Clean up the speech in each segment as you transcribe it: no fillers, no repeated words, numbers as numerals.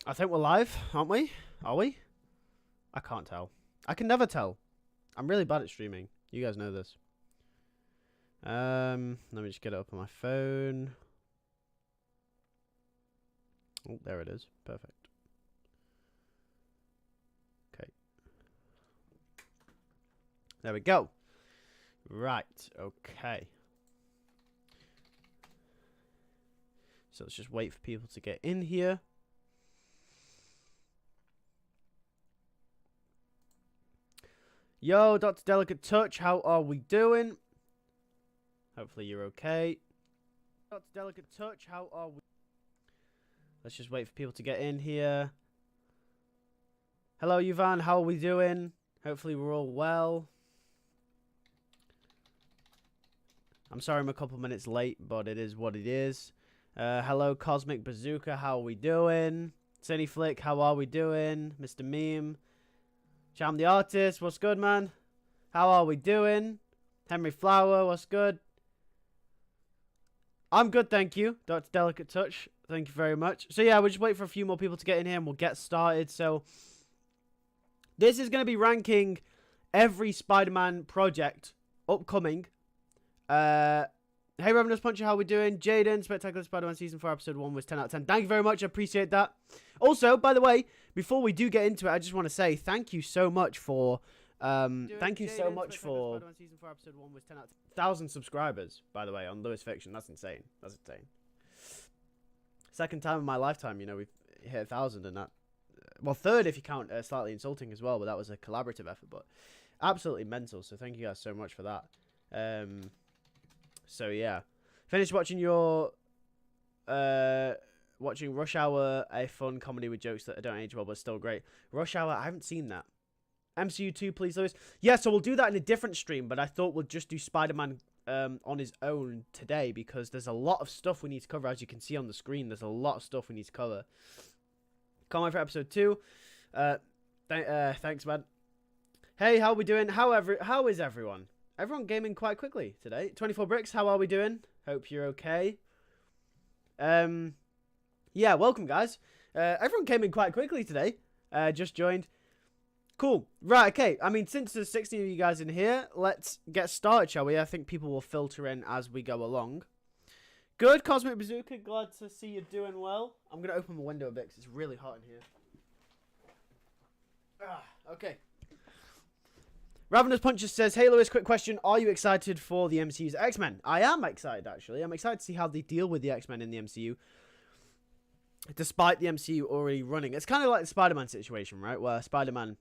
I think we're live, aren't we? Are we? I can't tell. I can never tell. I'm really bad at streaming. You guys know this. Let me just get it up on my phone. Oh, there it is. Perfect. Okay. There we go. Right. Okay. So let's just wait for people to get in here. Yo, Dr. Delicate Touch, how are we doing? Hopefully you're okay. Dr. Delicate Touch, how are we? Let's just wait for people to get in here. Hello, Yvan, how are we doing? Hopefully we're all well. I'm sorry I'm a couple minutes late, but it is what it is. Hello, Cosmic Bazooka, how are we doing? Sunny Flick, how are we doing? Mr. Meme. Cham the Artist, what's good, man? How are we doing? Henry Flower, what's good? I'm good, thank you. Dr. Delicate Touch, thank you very much. So yeah, we'll just wait for a few more people to get in here and we'll get started. So this is going to be ranking every Spider-Man project upcoming. Hey, Revenant's Puncher, how we doing? Jaden, Spectacular Spider-Man Season 4, Episode 1 was 10 out of 10. Thank you very much, I appreciate that. Also, by the way, before we do get into it, I just want to say thank you so much for, thank you so much for Season 4, Episode 1 was 10 out of 10,000 subscribers, by the way, on LewisFilms. That's insane. That's insane. Second time in my lifetime, you know, we've hit 1,000 and that, well, third if you count Slightly Insulting as well, but that was a collaborative effort, but absolutely mental, so thank you guys so much for that. So yeah, finished watching your watching Rush Hour, a fun comedy with jokes that don't age well but still great. Rush Hour, I haven't seen that. MCU 2, please, Lewis. Yeah, so we'll do that in a different stream, but I thought we'll just do Spider-Man on his own today because there's a lot of stuff we need to cover. As you can see on the screen, there's a lot of stuff we need to cover. Can't wait for episode 2. Thanks, man. Hey, how are we doing? How is everyone? Everyone gaming quite quickly today. 24 Bricks, how are we doing? Hope you're okay. Yeah, welcome, guys. Everyone came in quite quickly today. Just joined. Cool. Right, okay. I mean, since there's 16 of you guys in here, let's get started, shall we? I think people will filter in as we go along. Good, Cosmic Bazooka. Glad to see you doing well. I'm going to open my window a bit because it's really hot in here. Okay. Ravenous Puncher says, hey Lewis, quick question. Are you excited for the MCU's X-Men? I am excited, actually. I'm excited to see how they deal with the X-Men in the MCU. Despite the MCU already running. It's kind of like the Spider-Man situation, right? Where Spider-Man...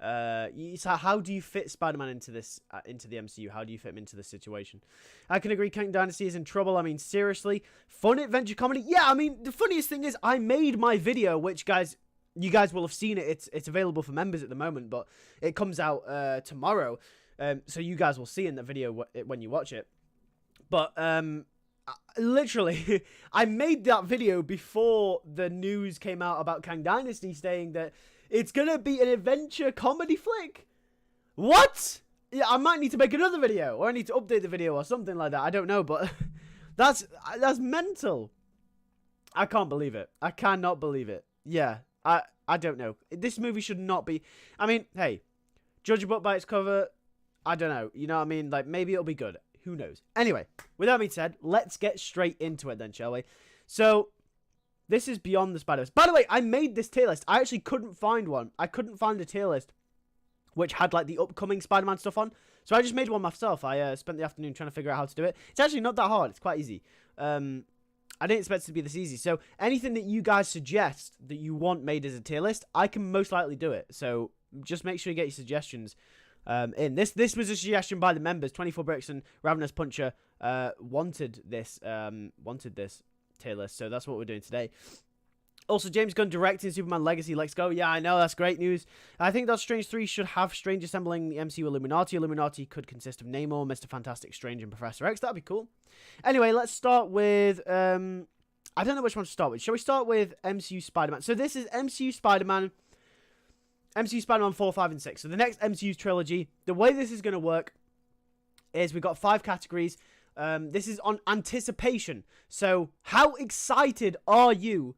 how do you fit Spider-Man into this, into the MCU? How do you fit him into this situation? I can agree Kang Dynasty is in trouble. I mean, seriously. Fun adventure comedy? Yeah, I mean, the funniest thing is I made my video, which, guys... You guys will have seen it. It's available for members at the moment, but it comes out tomorrow. So you guys will see in the video when you watch it. But literally, I made that video before the news came out about Kang Dynasty saying that it's going to be an adventure comedy flick. What? Yeah, I might need to make another video, or I need to update the video or something like that. I don't know, but that's mental. I can't believe it. I cannot believe it. Yeah. I don't know. This movie should not be... I mean, hey, judge a book by its cover. I don't know. You know what I mean? Like, maybe it'll be good. Who knows? Anyway, with that being said, let's get straight into it then, shall we? So, this is Beyond the Spider-Verse. By the way, I made this tier list. I actually couldn't find one. I couldn't find a tier list which had, like, the upcoming Spider-Man stuff on. So I just made one myself. I spent the afternoon trying to figure out how to do it. It's actually not that hard. It's quite easy. I didn't expect it to be this easy. So anything that you guys suggest that you want made as a tier list, I can most likely do it. So just make sure you get your suggestions in. This was a suggestion by the members. 24 Bricks and Ravenous Puncher wanted this tier list. So that's what we're doing today. Also, James Gunn directing Superman Legacy. Let's go. Yeah, I know. That's great news. I think that Strange 3 should have Strange assembling the MCU Illuminati. Illuminati could consist of Namor, Mr. Fantastic, Strange, and Professor X. That'd be cool. Anyway, let's start with... I don't know which one to start with. Shall we start with MCU Spider-Man? So this is MCU Spider-Man. MCU Spider-Man 4, 5, and 6. So the next MCU trilogy. The way this is going to work is we've got 5 categories. This is on anticipation. So how excited are you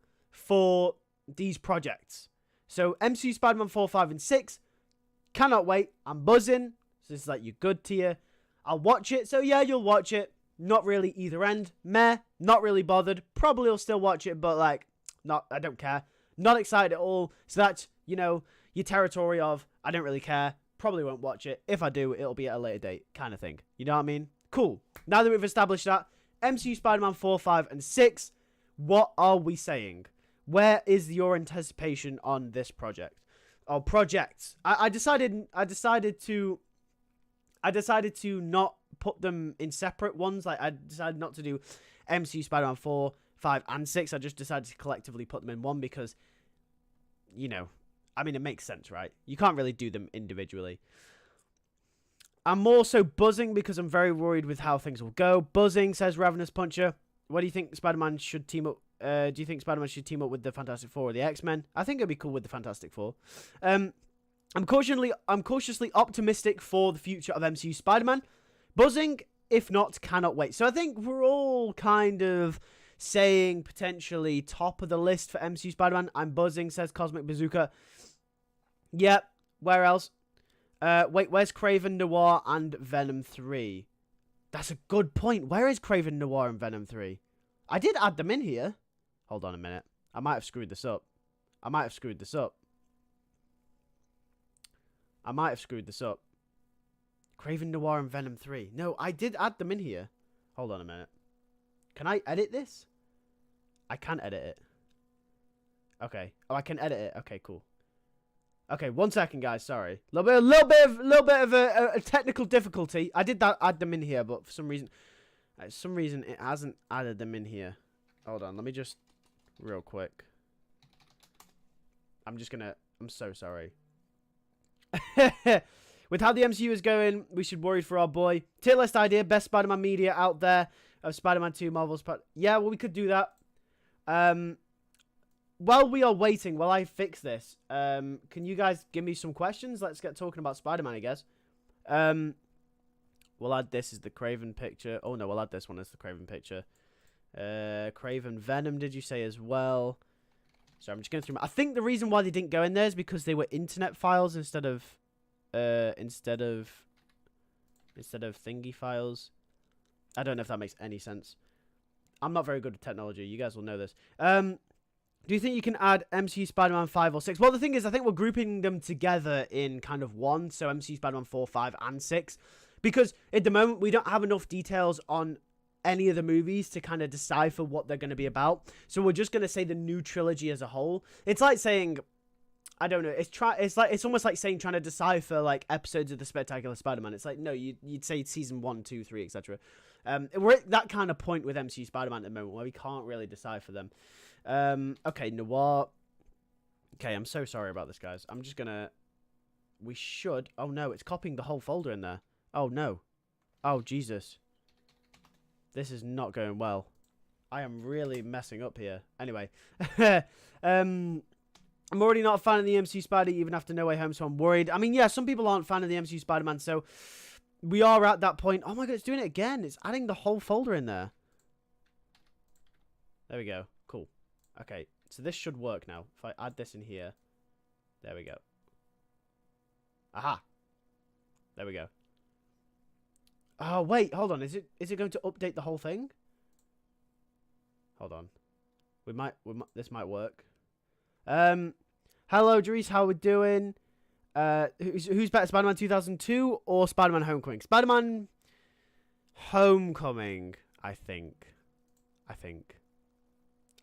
for these projects. So MCU Spider-Man 4, 5, and 6. Cannot wait. I'm buzzing. So this is like your good tier. I'll watch it. So yeah, you'll watch it. Not really either end. Meh. Not really bothered. Probably will still watch it, but like, I don't care. Not excited at all. So that's, you know, your territory of, I don't really care. Probably won't watch it. If I do, it'll be at a later date kind of thing. You know what I mean? Cool. Now that we've established that, MCU Spider-Man 4, 5, and 6, what are we saying? Where is your anticipation on this project? Oh, projects. I decided to not put them in separate ones. Like, I decided not to do MCU Spider-Man 4, 5, and 6. I just decided to collectively put them in one because, you know, I mean, it makes sense, right? You can't really do them individually. I'm also buzzing because I'm very worried with how things will go. Buzzing, says Ravenous Puncher. What do you think Spider-Man should team up? Do you think Spider-Man should team up with the Fantastic Four or the X-Men? I think it'd be cool with the Fantastic Four. I'm cautiously optimistic for the future of MCU Spider-Man. Buzzing, if not, cannot wait. So I think we're all kind of saying potentially top of the list for MCU Spider-Man. I'm buzzing, says Cosmic Bazooka. Yep. Where else? Wait, where's Kraven, Noir, and Venom 3? That's a good point. Where is Kraven, Noir, and Venom 3? I did add them in here. Hold on a minute. I might have screwed this up. Kraven, Noir, and Venom 3. No, I did add them in here. Hold on a minute. Can I edit this? I can edit it. Okay. Oh, I can edit it. Okay, cool. Okay, 1 second, guys. Sorry, little bit of a technical difficulty. I did add them in here, but for some reason, it hasn't added them in here. Hold on, let me just real quick. I'm so sorry. With how the MCU is going, we should worry for our boy. Tier list idea: best Spider-Man media out there of Spider-Man 2, Marvel's. Yeah, well, we could do that. While we are waiting, while I fix this, can you guys give me some questions? Let's get talking about Spider-Man, I guess. We'll add this as the Kraven picture. Oh, no, we'll add this one as the Kraven picture. Kraven Venom, did you say as well? So I'm just going through I think the reason why they didn't go in there is because they were internet files instead of thingy files. I don't know if that makes any sense. I'm not very good at technology. You guys will know this. Do you think you can add MCU Spider-Man 5 or 6? Well, the thing is, I think we're grouping them together in kind of one. So MCU Spider-Man 4, 5, and 6. Because at the moment, we don't have enough details on any of the movies to kind of decipher what they're going to be about. So we're just going to say the new trilogy as a whole. It's like saying, I don't know. It's almost like saying trying to decipher like episodes of the Spectacular Spider-Man. It's like, no, you'd say season 1, 2, 3, etc. We're at that kind of point with MCU Spider-Man at the moment where we can't really decipher them. Okay, Noir. Okay, I'm so sorry about this, guys. I'm just gonna... We should... Oh, no, it's copying the whole folder in there. Oh, no. Oh, Jesus. This is not going well. I am really messing up here. Anyway. I'm already not a fan of the MCU Spider, even after No Way Home, so I'm worried. I mean, yeah, some people aren't a fan of the MCU Spider-Man, so... We are at that point. Oh, my God, it's doing it again. It's adding the whole folder in there. There we go. Cool. Okay, so this should work now. If I add this in here. There we go. Aha. There we go. Oh, wait, hold on. Is it going to update the whole thing? Hold on. This might work. Hello, Dries, how we doing? Who's better, Spider-Man 2002 or Spider-Man Homecoming? Spider-Man Homecoming, I think.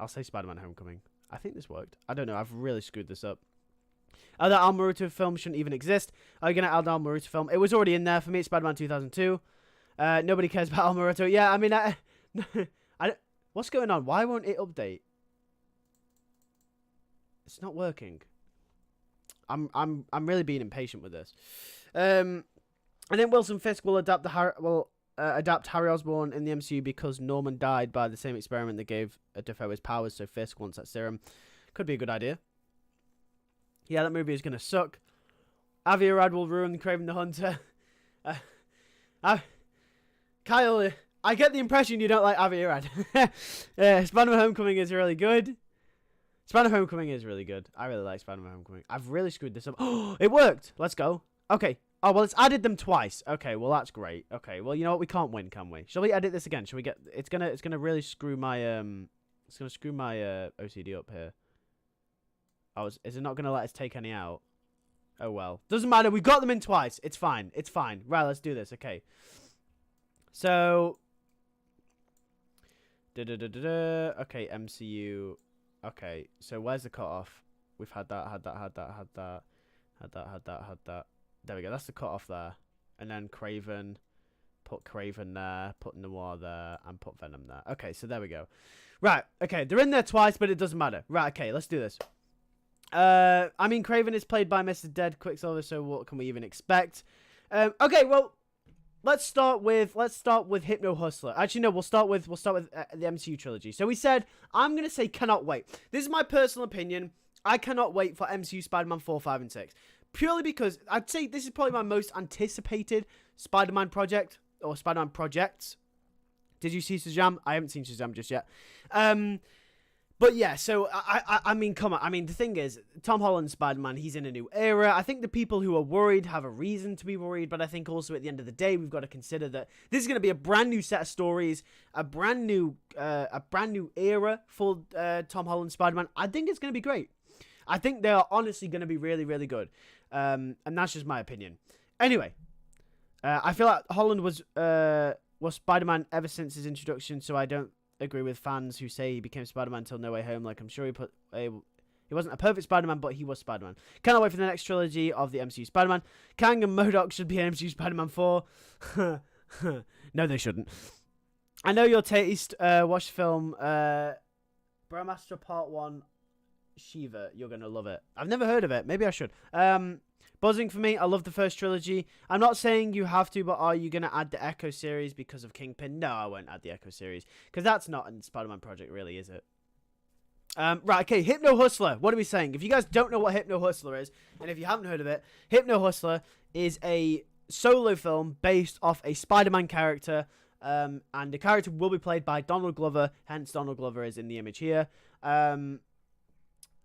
I'll say Spider-Man Homecoming. I think this worked. I don't know. I've really screwed this up. Other Al Muerto film shouldn't even exist. Are you going to add Al Muerto film? It was already in there. For me, it's Spider-Man 2002. Nobody cares about Al Muerto. Yeah, I mean, what's going on? Why won't it update? It's not working. I'm really being impatient with this. And then Wilson Fisk will adapt Harry Osborn in the MCU because Norman died by the same experiment that gave Defoe his powers, so Fisk wants that serum. Could be a good idea. Yeah, that movie is going to suck. Avi Arad will ruin Kraven the Hunter. Kyle, I get the impression you don't like Avi Arad. Spider-Man Homecoming is really good. Spider-Man Homecoming is really good. I really like Spider-Man Homecoming. I've really screwed this up. Oh, it worked. Let's go. Okay. Oh, well, it's added them twice. Okay, well, that's great. Okay, well, you know what? We can't win, can we? Shall we edit this again? Shall we get... It's gonna really screw my, It's gonna screw my, OCD up here. Oh, is it not gonna let us take any out? Oh, well. Doesn't matter. We got them in twice. It's fine. It's fine. Right, let's do this. Okay. So... Okay, MCU... Okay, so where's the cutoff? We've had that. There we go. That's the cutoff there. And then Kraven. Put Kraven there. Put Noir there. And put Venom there. Okay, so there we go. Right. Okay, they're in there twice, but it doesn't matter. Right, okay, let's do this. I mean, Kraven is played by Mr. Dead Quicksilver, so what can we even expect? Okay, well, let's start with Hypno Hustler. Actually, no, we'll start with the MCU trilogy. So we said, I'm gonna say cannot wait. This is my personal opinion. I cannot wait for MCU Spider-Man 4, 5, and 6. Purely because I'd say this is probably my most anticipated Spider-Man project, or Spider-Man projects. Did you see Shazam? I haven't seen Shazam just yet. But yeah, so I mean, come on. I mean, the thing is, Tom Holland's Spider-Man, he's in a new era. I think the people who are worried have a reason to be worried, but I think also at the end of the day, we've got to consider that this is going to be a brand new set of stories, a brand new era for Tom Holland's Spider-Man. I think it's going to be great. I think they are honestly going to be really, really good. And that's just my opinion. Anyway, I feel like Holland was Spider-Man ever since his introduction, so I don't agree with fans who say he became Spider-Man until No Way Home. Like, I'm sure he wasn't a perfect Spider-Man, but he was Spider-Man. Cannot wait for the next trilogy of the MCU Spider-Man. Kang and MODOK should be in MCU Spider-Man 4. No, they shouldn't. I know your taste. Watch the film Brahmastra Part 1 Shiva. You're going to love it. I've never heard of it. Maybe I should. Buzzing for me. I love the first trilogy. I'm not saying you have to, but are you going to add the Echo series because of Kingpin? No, I won't add the Echo series because that's not a Spider-Man project, really, is it? Right, okay, Hypno Hustler. What are we saying? If you guys don't know what Hypno Hustler is, and if you haven't heard of it, Hypno Hustler is a solo film based off a Spider-Man character, and the character will be played by Donald Glover, hence Donald Glover is in the image here.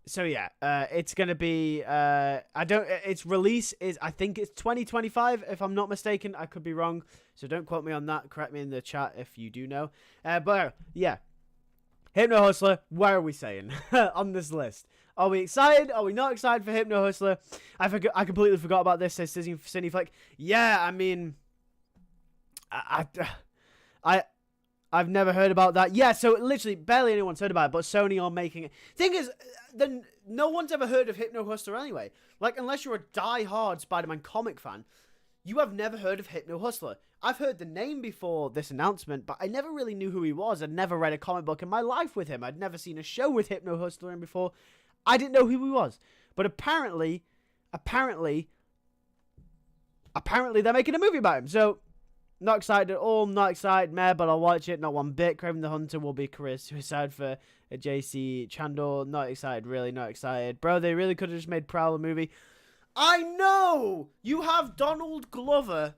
So yeah, it's gonna be its release is, I think it's 2025 if I'm not mistaken. I could be wrong, so don't quote me on that. Correct me in the chat if you do know. But yeah, Hypno Hustler. Where are we saying on this list? Are we excited? Are we not excited for Hypno Hustler? I completely forgot about this. Says Cine Flick. Yeah, I mean, I've never heard about that. Yeah, so literally barely anyone's heard about it, but Sony are making it. Thing is, then no one's ever heard of Hypno Hustler anyway. Like, unless you're a die-hard Spider-Man comic fan, you have never heard of Hypno Hustler. I've heard the name before this announcement, but I never really knew who he was. I'd never read a comic book in my life with him. I'd never seen a show with Hypno Hustler in before. I didn't know who he was. But apparently they're making a movie about him. So, not excited at all, not excited, meh, but I'll watch it, not one bit. Kraven the Hunter will be career suicide for a JC Chandor. Not excited, really, not excited. Bro, they really could have just made Prowler movie. I know! You have Donald Glover.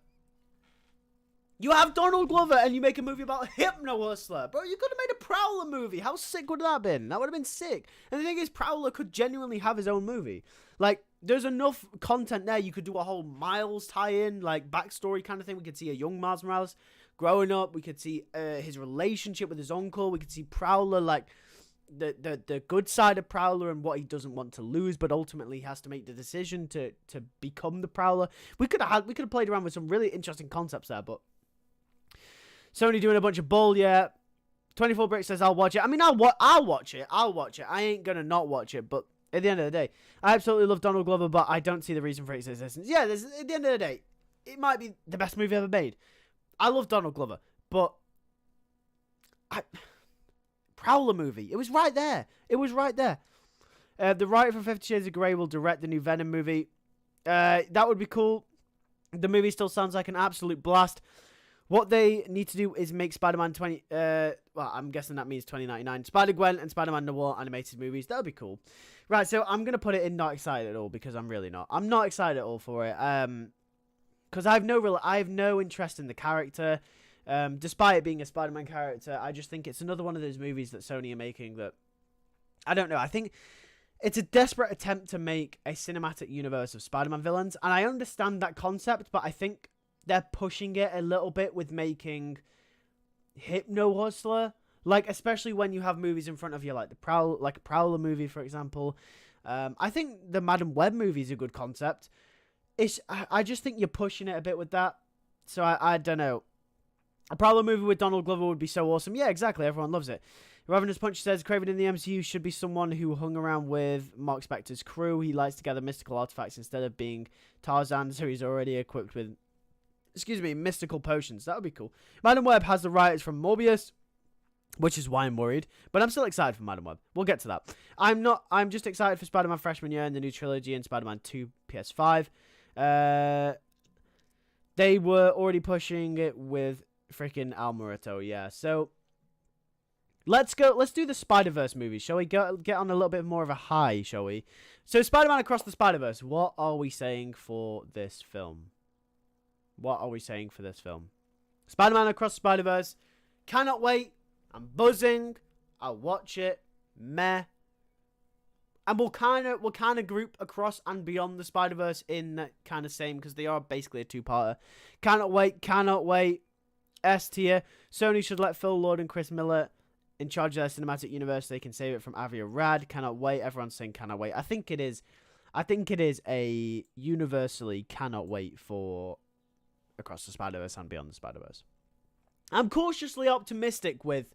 You have Donald Glover and you make a movie about Hypno Hustler. Bro, you could have made a Prowler movie. How sick would that have been? That would have been sick. And the thing is, Prowler could genuinely have his own movie. Like, there's enough content there. You could do a whole Miles tie-in, like, backstory kind of thing. We could see a young Miles Morales growing up. We could see his relationship with his uncle. We could see Prowler, like, the good side of Prowler and what he doesn't want to lose, but ultimately he has to make the decision to become the Prowler. We could have played around with some really interesting concepts there, but Sony doing a bunch of bull, yeah. 24 Brick says, I'll watch it. I mean, I'll watch it. I'll watch it. I ain't gonna not watch it, but at the end of the day, I absolutely love Donald Glover, but I don't see the reason for its existence. Yeah, at the end of the day, it might be the best movie ever made. I love Donald Glover, but Prowler movie, it was right there. It was right there. The writer for 50 Shades of Grey will direct the new Venom movie. That would be cool. The movie still sounds like an absolute blast. What they need to do is make Spider-Man well, I'm guessing that means 2099. Spider-Gwen and Spider-Man Noir animated movies. That would be cool. Right, so I'm going to put it in not excited at all because I'm really not. I'm not excited at all for it. Because I have no interest in the character. Despite it being a Spider-Man character, I just think it's another one of those movies that Sony are making that I don't know. I think it's a desperate attempt to make a cinematic universe of Spider-Man villains. And I understand that concept, but I think they're pushing it a little bit with making Hypno Hustler. Like, especially when you have movies in front of you, like a Prowler movie, for example. I think the Madam Web movie is a good concept. I just think you're pushing it a bit with that. So I don't know. A Prowler movie with Donald Glover would be so awesome. Yeah, exactly. Everyone loves it. Ravenous Punch says, Kraven in the MCU should be someone who hung around with Mark Spector's crew. He likes to gather mystical artifacts instead of being Tarzan, so he's already equipped with, mystical potions. That would be cool. Madam Web has the writers from Morbius, which is why I'm worried. But I'm still excited for Madam Web. We'll get to that. I'm just excited for Spider-Man Freshman Year and the new trilogy and Spider-Man 2 PS5. They were already pushing it with freaking Muerto, yeah. So let's do the Spider-Verse movies, shall we? Get on a little bit more of a high, shall we? So Spider-Man Across the Spider-Verse, what are we saying for this film? Spider-Man Across the Spider-Verse, cannot wait. I'm buzzing. I'll watch it. Meh. And we'll kind of group Across and Beyond the Spider-Verse in that kind of same, because they are basically a two-parter. Cannot wait. S tier. Sony should let Phil Lord and Chris Miller in charge of their cinematic universe. They can save it from Avi Arad. Cannot wait. Everyone's saying cannot wait. I think it is a universally cannot wait for Across the Spider-Verse and Beyond the Spider-Verse. I'm cautiously optimistic with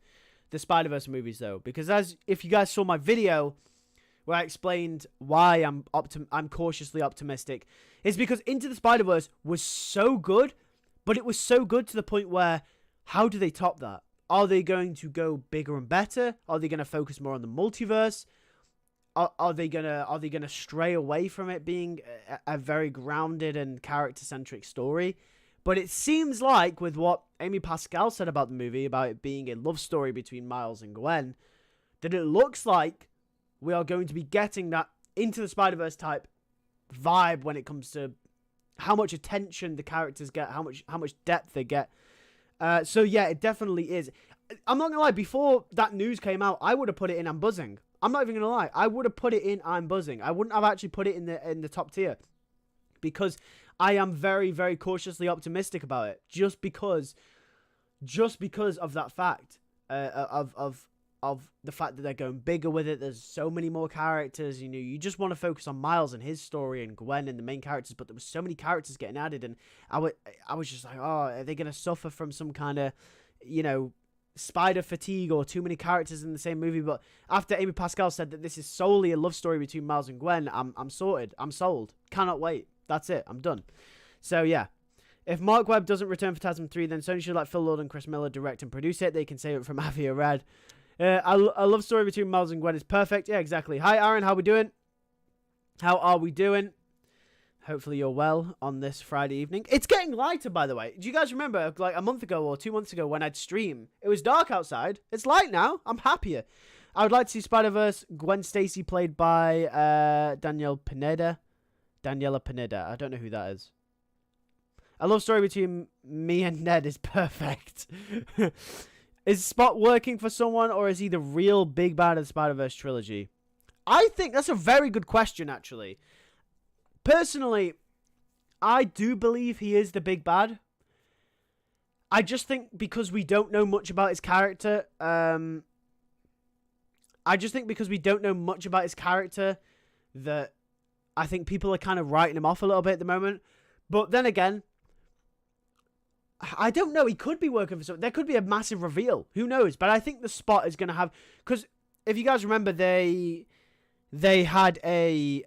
the Spider-Verse movies, though, because if you guys saw my video where I explained why I'm cautiously optimistic, it's because Into the Spider-Verse was so good, but it was so good to the point where, how do they top that? Are they going to go bigger and better? Are they going to focus more on the multiverse? Are they gonna stray away from it being a very grounded and character-centric story? But it seems like, with what Amy Pascal said about the movie, about it being a love story between Miles and Gwen, that it looks like we are going to be getting that Into the Spider-Verse type vibe when it comes to how much attention the characters get, how much depth they get. So yeah, it definitely is. I'm not gonna lie, before that news came out, I would have put it in I'm buzzing. I'm not even gonna lie, I would have put it in I'm buzzing. I wouldn't have actually put it in the top tier, because I am very, very cautiously optimistic about it, just because of that fact, of the fact that they're going bigger with it. There's so many more characters. You know, you just want to focus on Miles and his story and Gwen and the main characters, but there was so many characters getting added, and I was just like, oh, are they gonna suffer from some kind of, spider fatigue or too many characters in the same movie? But after Amy Pascal said that this is solely a love story between Miles and Gwen, I'm sorted. I'm sold. Cannot wait. That's it. I'm done. So yeah. If Mark Webb doesn't return for Tasman 3, then Sony should let Phil Lord and Chris Miller direct and produce it. They can save it from Avi Arad. A love story between Miles and Gwen is perfect. Yeah, exactly. Hi, Aaron. How are we doing? Hopefully you're well on this Friday evening. It's getting lighter, by the way. Do you guys remember, like a month ago or 2 months ago when I'd stream? It was dark outside. It's light now. I'm happier. I would like to see Spider-Verse Gwen Stacy played by Daniela Pineda. I don't know who that is. A love story between me and Ned is perfect. Is Spot working for someone, or is he the real big bad of the Spider-Verse trilogy? I think that's a very good question, actually. Personally, I do believe he is the big bad. I just think because we don't know much about his character, that I think people are kind of writing him off a little bit at the moment. But then again, I don't know. He could be working for something. There could be a massive reveal. Who knows? But I think the Spot is going to have... Because if you guys remember, they had a...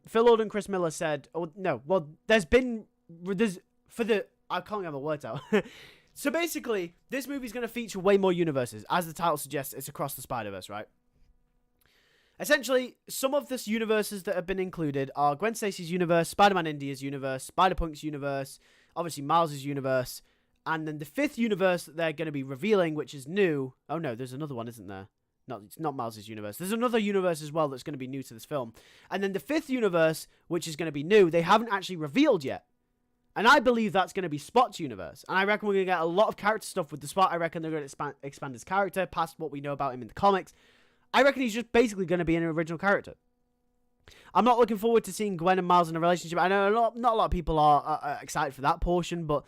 Phil Lord and Chris Miller said... Oh, no. Well, I can't get my words out. So basically, this movie's going to feature way more universes. As the title suggests, it's Across the Spider-Verse, right? Essentially, some of this universes that have been included are Gwen Stacy's universe, Spider-Man India's universe, Spider-Punk's universe, obviously Miles' universe, and then the fifth universe that they're going to be revealing, which is new. Oh no, there's another one, isn't there? No, it's not Miles' universe. There's another universe as well that's going to be new to this film. And then the fifth universe, which is going to be new, they haven't actually revealed yet. And I believe that's going to be Spot's universe. And I reckon we're going to get a lot of character stuff with the Spot. I reckon they're going to expand his character past what we know about him in the comics. I reckon he's just basically going to be an original character. I'm not looking forward to seeing Gwen and Miles in a relationship. I know not a lot of people are excited for that portion, but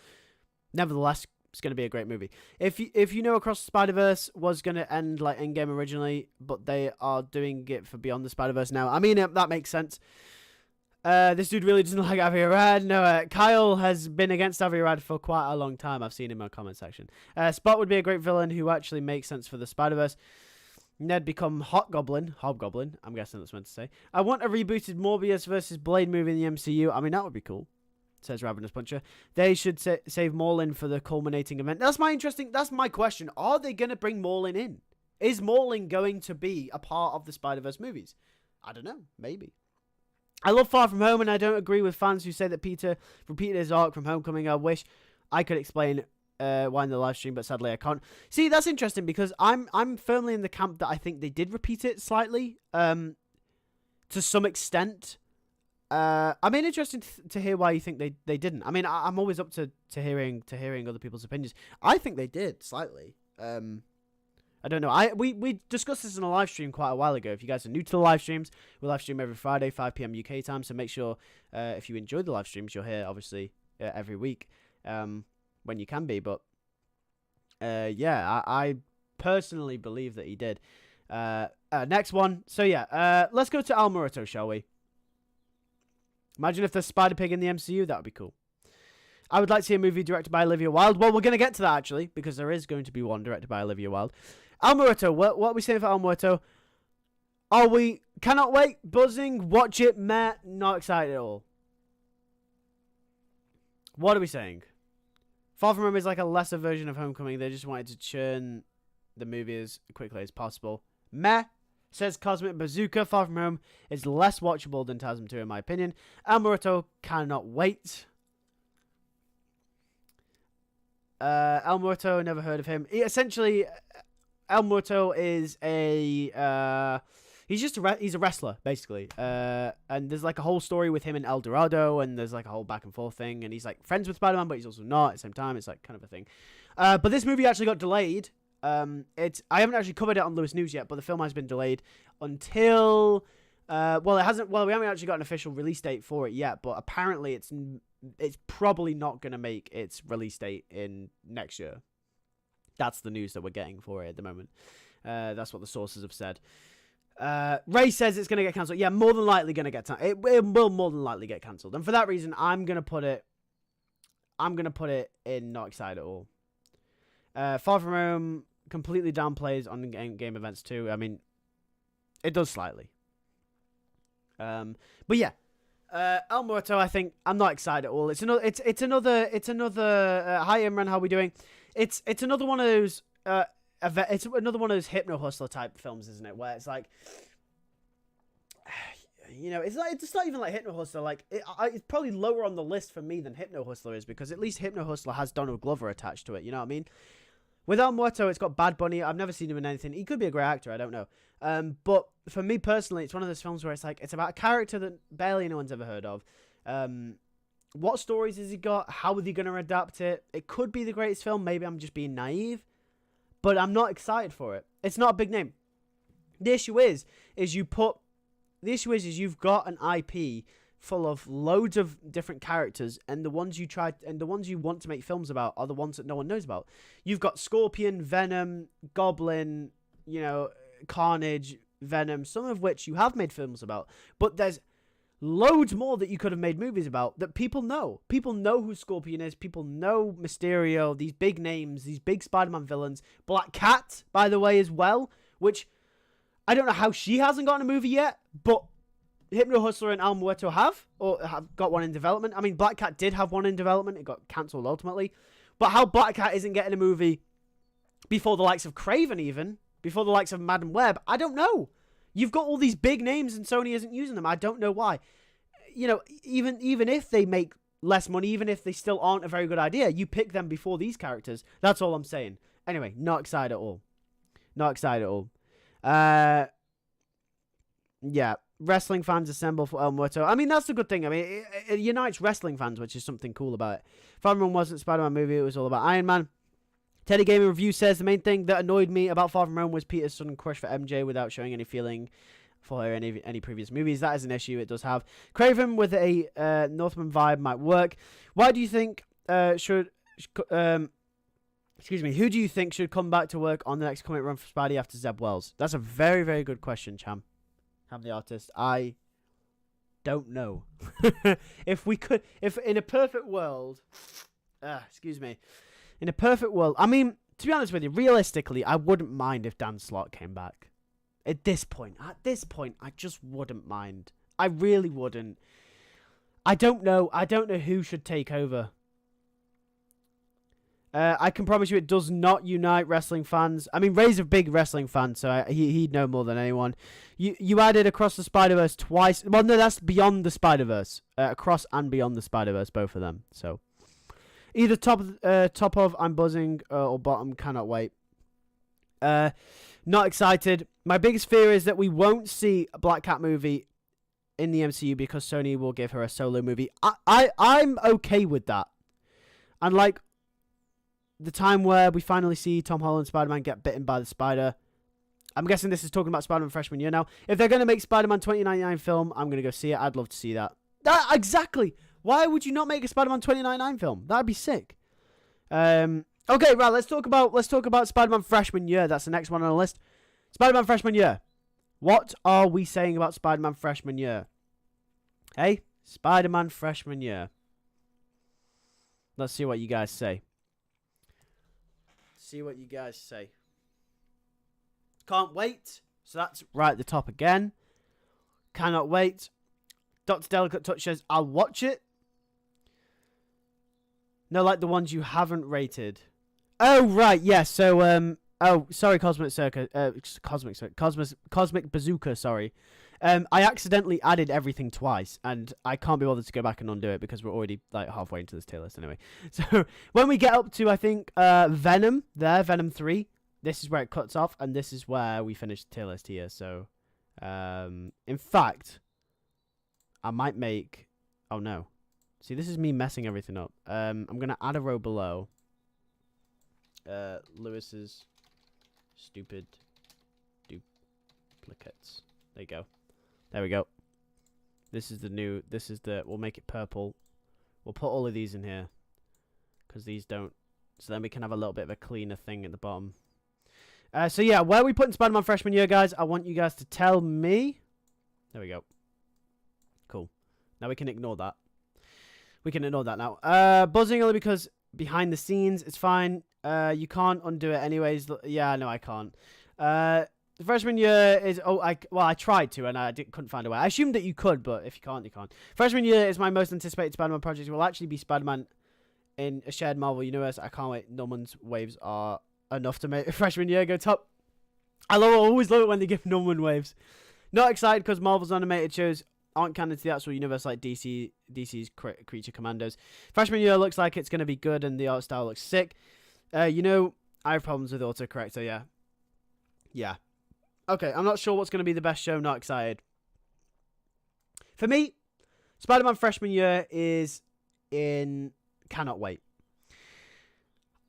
nevertheless, it's going to be a great movie. If you know Across the Spider-Verse was going to end like Endgame originally, but they are doing it for Beyond the Spider-Verse now. I mean, that makes sense. This dude really doesn't like Avi Arad. No, Kyle has been against Avi Arad for quite a long time. I've seen him in my comment section. Spot would be a great villain who actually makes sense for the Spider-Verse. Ned become Hobgoblin. I'm guessing that's meant to say. I want a rebooted Morbius versus Blade movie in the MCU. I mean, that would be cool, says Ravenous Puncher. They should save Morlin for the culminating event. That's my question. Are they going to bring Morlin in? Is Morlin going to be a part of the Spider-Verse movies? I don't know. Maybe. I love Far From Home, and I don't agree with fans who say that Peter repeated his arc from Homecoming. I wish I could explain why in the live stream, but sadly I can't. See, that's interesting because I'm firmly in the camp that I think they did repeat it slightly, to some extent. I mean, interesting to hear why you think they didn't. I mean, I'm always up to hearing other people's opinions. I think they did slightly. I don't know. We discussed this in a live stream quite a while ago. If you guys are new to the live streams, we live stream every Friday, 5 p.m. UK time. So make sure if you enjoy the live streams, you're here obviously every week when you can be. But yeah, I personally believe that he did. Next one. So yeah, let's go to Al Muerto, shall we? Imagine if there's Spider-Pig in the MCU. That would be cool. I would like to see a movie directed by Olivia Wilde. Well, we're going to get to that, actually, because there is going to be one directed by Olivia Wilde. Al Muerto, what are we saying for Al Muerto? Are we... Cannot wait, buzzing, watch it, meh, not excited at all. What are we saying? Far From Home is like a lesser version of Homecoming. They just wanted to churn the movie as quickly as possible. Meh, says Cosmic Bazooka. Far From Home is less watchable than TASM 2, in my opinion. Al Muerto, cannot wait. El Muerto, never heard of him. Essentially, El Muerto is a he's a wrestler basically, and there's like a whole story with him in El Dorado, and there's like a whole back and forth thing, and he's like friends with Spider-Man, but he's also not at the same time. It's like kind of a thing. But this movie actually got delayed. I haven't actually covered it on Lewis News yet, but the film has been delayed until we haven't actually got an official release date for it yet, but apparently it's probably not going to make its release date in next year. That's the news that we're getting for it at the moment. That's what the sources have said. Ray says it's going to get cancelled. Yeah, more than likely going to get it will more than likely get cancelled. And for that reason, I'm going to put it in not excited at all. Far From Home completely downplays on game events too. I mean, it does slightly. But yeah. El Muerto, I think I'm not excited at all. It's another. Hi Imran, how are we doing? It's another one of those. It's another one of those Hypno Hustler type films, isn't it? Where it's like, you know, it's not even like Hypno Hustler. Like it's probably lower on the list for me than Hypno Hustler is, because at least Hypno Hustler has Donald Glover attached to it. You know what I mean? With El Muerto, it's got Bad Bunny. I've never seen him in anything. He could be a great actor. I don't know. But for me personally, it's one of those films where it's like, it's about a character that barely anyone's ever heard of. What stories has he got? How are they going to adapt it? It could be the greatest film. Maybe I'm just being naive. But I'm not excited for it. It's not a big name. The issue is you've got an IP full of loads of different characters, and the ones you want to make films about are the ones that no one knows about. You've got Scorpion, Venom, Goblin, you know, Carnage, Venom, some of which you have made films about, but there's loads more that you could have made movies about that people know. People know who Scorpion is. People know Mysterio, these big names, these big Spider-Man villains. Black Cat, by the way, as well, which I don't know how she hasn't gotten a movie yet, but Hypno Hustler and Al Muerto have got one in development. I mean, Black Cat did have one in development. It got cancelled ultimately. But how Black Cat isn't getting a movie before the likes of Kraven, even before the likes of Madam Web, I don't know. You've got all these big names and Sony isn't using them. I don't know why. You know, even if they make less money, even if they still aren't a very good idea, you pick them before these characters. That's all I'm saying. Anyway, not excited at all. Not excited at all. Yeah. Wrestling fans assemble for El Muerto. I mean, that's the good thing. I mean, it unites wrestling fans, which is something cool about it. Spider-Man wasn't a Spider-Man movie. It was all about Iron Man. Teddy Gaming Review says the main thing that annoyed me about Far From Home was Peter's sudden crush for MJ without showing any feeling for her in any previous movies. That is an issue it does have. Kraven with a Northman vibe might work. Why do you think who do you think should come back to work on the next comic run for Spidey after Zeb Wells? That's a very, very good question, Cham. I'm the artist. I don't know. If in a perfect world, in a perfect world, I mean, to be honest with you, realistically, I wouldn't mind if Dan Slott came back. At this point, I just wouldn't mind. I really wouldn't. I don't know who should take over. I can promise you it does not unite wrestling fans. I mean, Ray's a big wrestling fan, so he'd know more than anyone. You added Across the Spider-Verse twice. Well, no, that's Beyond the Spider-Verse. Across and Beyond the Spider-Verse, both of them. So, either top of I'm buzzing or bottom cannot wait. Not excited. My biggest fear is that we won't see a Black Cat movie in the MCU because Sony will give her a solo movie. I'm okay with that. And like the time where we finally see Tom Holland Spider-Man get bitten by the spider. I'm guessing this is talking about Spider-Man freshman year now. If they're going to make Spider-Man 2099 film, I'm going to go see it. I'd love to see that. Exactly. Why would you not make a Spider-Man 2099 film? That'd be sick. Okay, right, let's talk about Spider-Man freshman year. That's the next one on the list. Spider-Man freshman year. What are we saying about Spider-Man freshman year? Hey, Spider-Man freshman year. Let's see what you guys say. Can't wait. So that's right at the top again. Cannot wait. Dr. Delicate Touch says, I'll watch it. No, like the ones you haven't rated. Oh, right, yeah. So, sorry, Cosmic Bazooka, sorry. I accidentally added everything twice, and I can't be bothered to go back and undo it because we're already like halfway into this tier list anyway. So when we get up to, I think, Venom 3, this is where it cuts off, and this is where we finish the tier list here. So, in fact, I might make... Oh, no. See, this is me messing everything up. I'm going to add a row below. Lewis's stupid duplicates. There you go. There we go. This is we'll make it purple. We'll put all of these in here. Because these don't. So then we can have a little bit of a cleaner thing at the bottom. So yeah, where are we putting Spider-Man freshman year, guys? I want you guys to tell me. There we go. Cool. Now we can ignore that. We can ignore that now. Buzzing only because behind the scenes, it's fine. You can't undo it anyways. Yeah, no, I can't. The freshman year is... I tried to, and I couldn't find a way. I assumed that you could, but if you can't, you can't. Freshman year is my most anticipated Spider-Man project. It will actually be Spider-Man in a shared Marvel universe. I can't wait. Norman's waves are enough to make freshman year go top. I always love it when they give Norman waves. Not excited because Marvel's animated shows aren't canon to the actual universe like DC's Creature Commandos. Freshman year looks like it's going to be good, and the art style looks sick. I have problems with autocorrect, so yeah. Yeah. Okay, I'm not sure what's going to be the best show. Not excited. For me, Spider-Man freshman year is in cannot wait.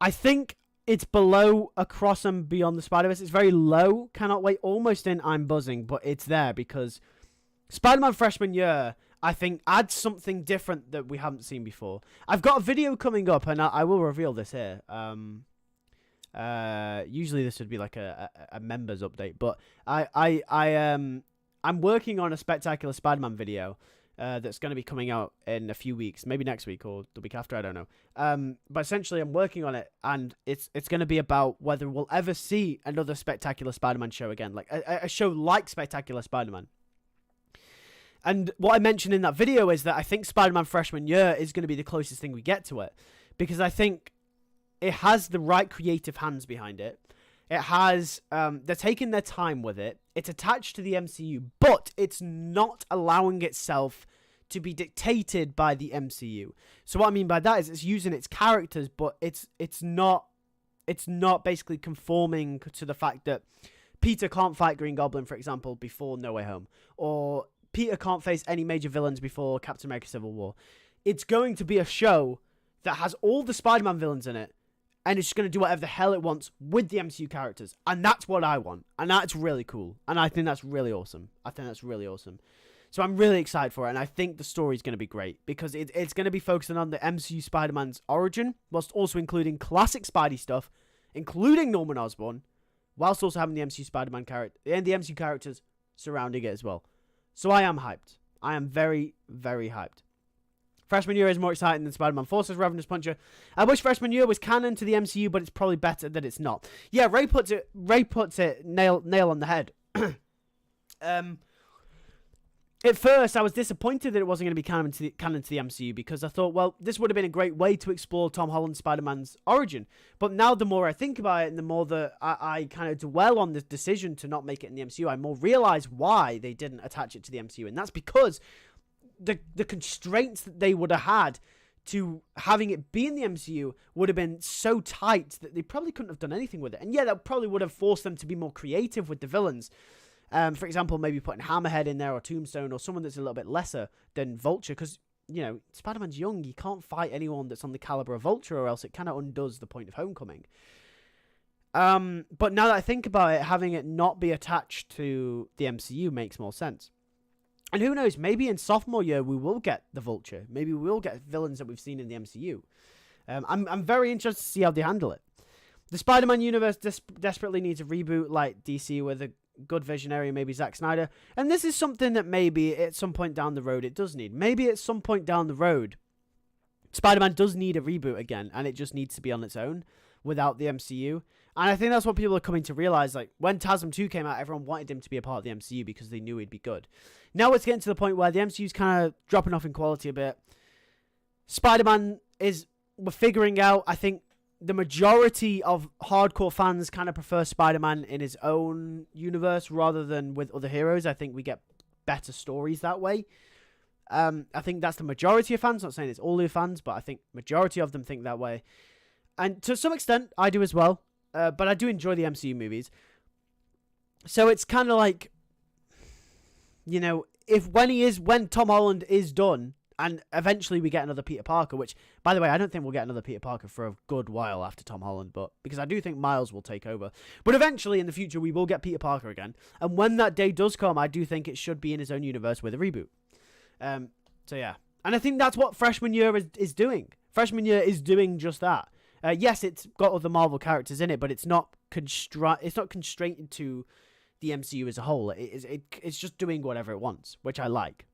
I think it's below Across and Beyond the Spider-Verse. It's very low, cannot wait, almost in I'm buzzing, but it's there because Spider-Man freshman year, I think, adds something different that we haven't seen before. I've got a video coming up, and I will reveal this here. Usually this would be like a members update, but I'm working on a Spectacular Spider-Man video that's going to be coming out in a few weeks, maybe next week or the week after, I don't know. But essentially I'm working on it, and it's going to be about whether we'll ever see another Spectacular Spider-Man show again, like a show like Spectacular Spider-Man. And what I mentioned in that video is that I think Spider-Man freshman year is going to be the closest thing we get to it, because I think it has the right creative hands behind it. It has, they're taking their time with it. It's attached to the MCU, but it's not allowing itself to be dictated by the MCU. So what I mean by that is it's using its characters, but it's not basically conforming to the fact that Peter can't fight Green Goblin, for example, before No Way Home, or Peter can't face any major villains before Captain America Civil War. It's going to be a show that has all the Spider-Man villains in it, and it's just going to do whatever the hell it wants with the MCU characters. And that's what I want. And that's really cool. And I think that's really awesome. So I'm really excited for it. And I think the story is going to be great. Because it's going to be focusing on the MCU Spider-Man's origin. Whilst also including classic Spidey stuff. Including Norman Osborn. Whilst also having the MCU Spider-Man character. And the MCU characters surrounding it as well. So I am hyped. I am very, very hyped. Freshman year is more exciting than Spider-Man 4, says Ravenous Puncher. I wish freshman year was canon to the MCU, but it's probably better that it's not. Yeah, Ray puts it nail on the head. At first, I was disappointed that it wasn't going to be canon to the MCU, because I thought, well, this would have been a great way to explore Tom Holland's Spider-Man's origin. But now the more I think about it, and the more that I kind of dwell on this decision to not make it in the MCU, I more realize why they didn't attach it to the MCU. And that's because the constraints that they would have had to having it be in the MCU would have been so tight that they probably couldn't have done anything with it. And yeah, that probably would have forced them to be more creative with the villains. For example, maybe putting Hammerhead in there, or Tombstone, or someone that's a little bit lesser than Vulture, because, you know, Spider-Man's young. You can't fight anyone that's on the caliber of Vulture, or else it kind of undoes the point of Homecoming. But now that I think about it, having it not be attached to the MCU makes more sense. And who knows, maybe in sophomore year we will get the Vulture. Maybe we will get villains that we've seen in the MCU. I'm very interested to see how they handle it. The Spider-Man universe desperately needs a reboot like DC with a good visionary, maybe Zack Snyder. And this is something that maybe at some point down the road it does need. Maybe at some point down the road, Spider-Man does need a reboot again, and it just needs to be on its own without the MCU. And I think that's what people are coming to realize. Like, when TASM 2 came out, everyone wanted him to be a part of the MCU because they knew he'd be good. Now it's getting to the point where the MCU's kind of dropping off in quality a bit. Spider-Man we're figuring out, I think the majority of hardcore fans kind of prefer Spider-Man in his own universe rather than with other heroes. I think we get better stories that way. I think that's the majority of fans. Not saying it's all the fans, but I think majority of them think that way. And to some extent, I do as well. But I do enjoy the MCU movies. So it's kind of like, you know, when Tom Holland is done, and eventually we get another Peter Parker, which, by the way, I don't think we'll get another Peter Parker for a good while after Tom Holland, but because I do think Miles will take over. But eventually, in the future, we will get Peter Parker again. And when that day does come, I do think it should be in his own universe with a reboot. So yeah. And I think that's what freshman year is doing. Freshman year is doing just that. Yes, it's got other Marvel characters in it, but it's not constrained to the MCU as a whole. It's just doing whatever it wants, which I like.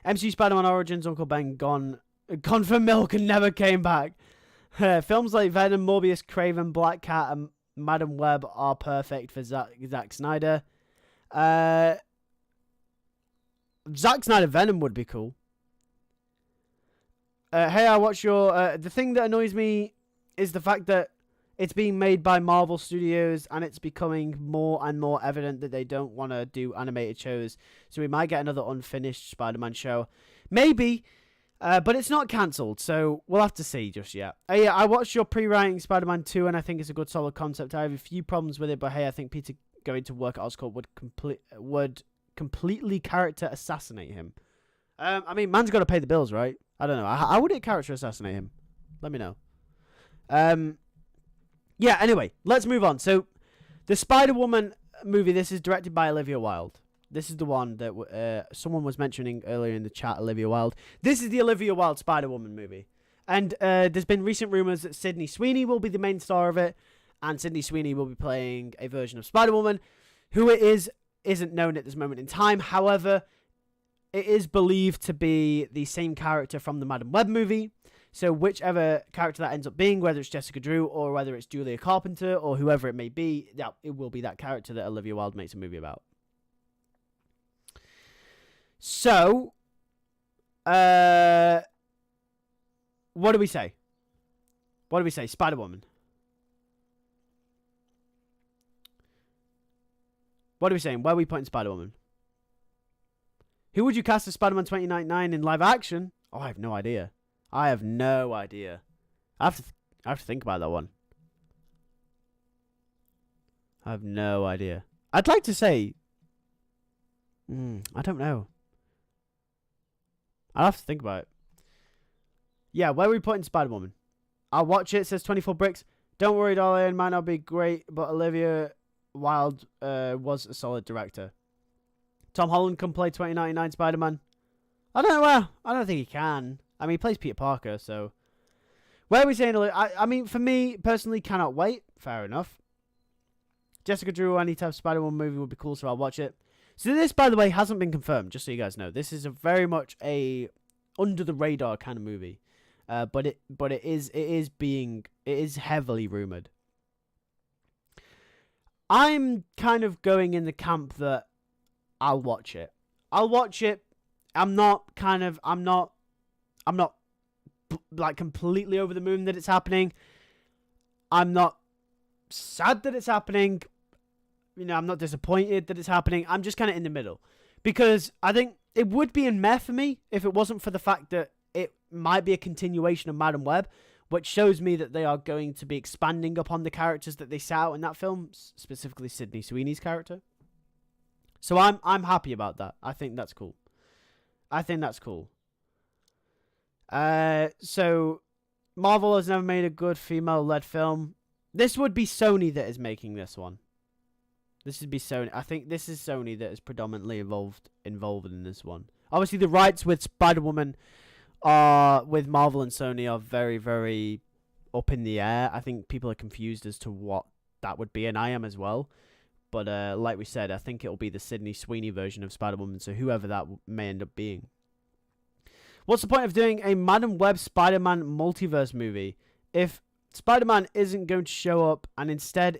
MCU Spider-Man Origins, Uncle Ben gone for milk and never came back. Films like Venom, Morbius, Kraven, Black Cat, and Madam Web are perfect for Zack Snyder. Zack Snyder Venom would be cool. Hey, I watch your... the thing that annoys me is the fact that it's being made by Marvel Studios, and it's becoming more and more evident that they don't want to do animated shows. So we might get another unfinished Spider-Man show. Maybe, but it's not cancelled, so we'll have to see just yet. Yeah, I watched your pre-writing Spider-Man 2, and I think it's a good solid concept. I have a few problems with it, but hey, I think Peter going to work at Oscorp would completely character assassinate him. I mean, man's got to pay the bills, right? I don't know. How would it character assassinate him? Let me know. Yeah, anyway, let's move on. So, the Spider-Woman movie, this is directed by Olivia Wilde. This is the one that someone was mentioning earlier in the chat, Olivia Wilde. This is the Olivia Wilde Spider-Woman movie. And there's been recent rumors that Sydney Sweeney will be the main star of it, and Sydney Sweeney will be playing a version of Spider-Woman. Who it is isn't known at this moment in time. However, it is believed to be the same character from the Madam Web movie. So whichever character that ends up being, whether it's Jessica Drew or whether it's Julia Carpenter or whoever it may be, it will be that character that Olivia Wilde makes a movie about. So, what do we say? What do we say? Spider-Woman. What are we saying? Where are we putting Spider-Woman? Who would you cast as Spider-Man 2099 in live action? Oh, I have no idea. I have no idea. I have to think about that one. I have no idea. I'd like to say... I don't know. I'll have to think about it. Yeah, where are we putting Spider-Woman? I'll watch it, says 24 Bricks. Don't worry, darling, might not be great, but Olivia Wilde was a solid director. Tom Holland can play 2099 Spider-Man. I don't know. Well, I don't think he can. I mean, he plays Peter Parker, so... Where are we saying? I mean, for me, personally, cannot wait. Fair enough. Jessica Drew, any type of Spider-Man movie would be cool, so I'll watch it. So this, by the way, hasn't been confirmed, just so you guys know. This is a very much a under-the-radar kind of movie. But it is heavily rumored. I'm kind of going in the camp that I'll watch it. I'm not like completely over the moon that it's happening. I'm not sad that it's happening. You know, I'm not disappointed that it's happening. I'm just kind of in the middle. Because I think it would be a meh for me if it wasn't for the fact that it might be a continuation of Madam Web, which shows me that they are going to be expanding upon the characters that they set out in that film, specifically Sydney Sweeney's character. So I'm happy about that. I think that's cool. So Marvel has never made a good female-led film. This would be Sony that is making this one. This would be Sony. I think this is Sony that is predominantly involved in this one. Obviously, the rights with Spider-Woman with Marvel and Sony are very, very up in the air. I think people are confused as to what that would be, and I am as well. But like we said, I think it'll be the Sydney Sweeney version of Spider-Woman, so whoever that may end up being. What's the point of doing a Madam Web Spider-Man multiverse movie if Spider-Man isn't going to show up and instead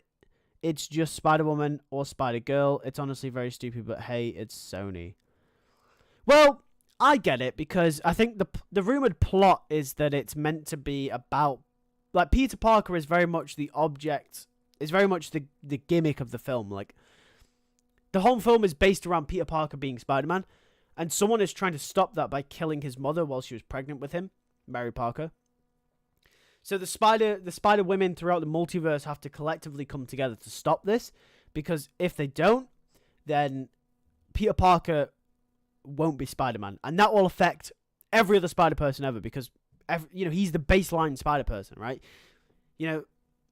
it's just Spider-Woman or Spider-Girl? It's honestly very stupid, but hey, it's Sony. Well, I get it, because I think the rumored plot is that it's meant to be about, like, Peter Parker is very much the object, is very much the gimmick of the film. Like, the whole film is based around Peter Parker being Spider-Man, and someone is trying to stop that by killing his mother while she was pregnant with him, Mary Parker. So the Spider Women throughout the multiverse have to collectively come together to stop this, because if they don't, then Peter Parker won't be Spider-Man, and that will affect every other Spider-Person ever, because he's the baseline Spider-Person, right?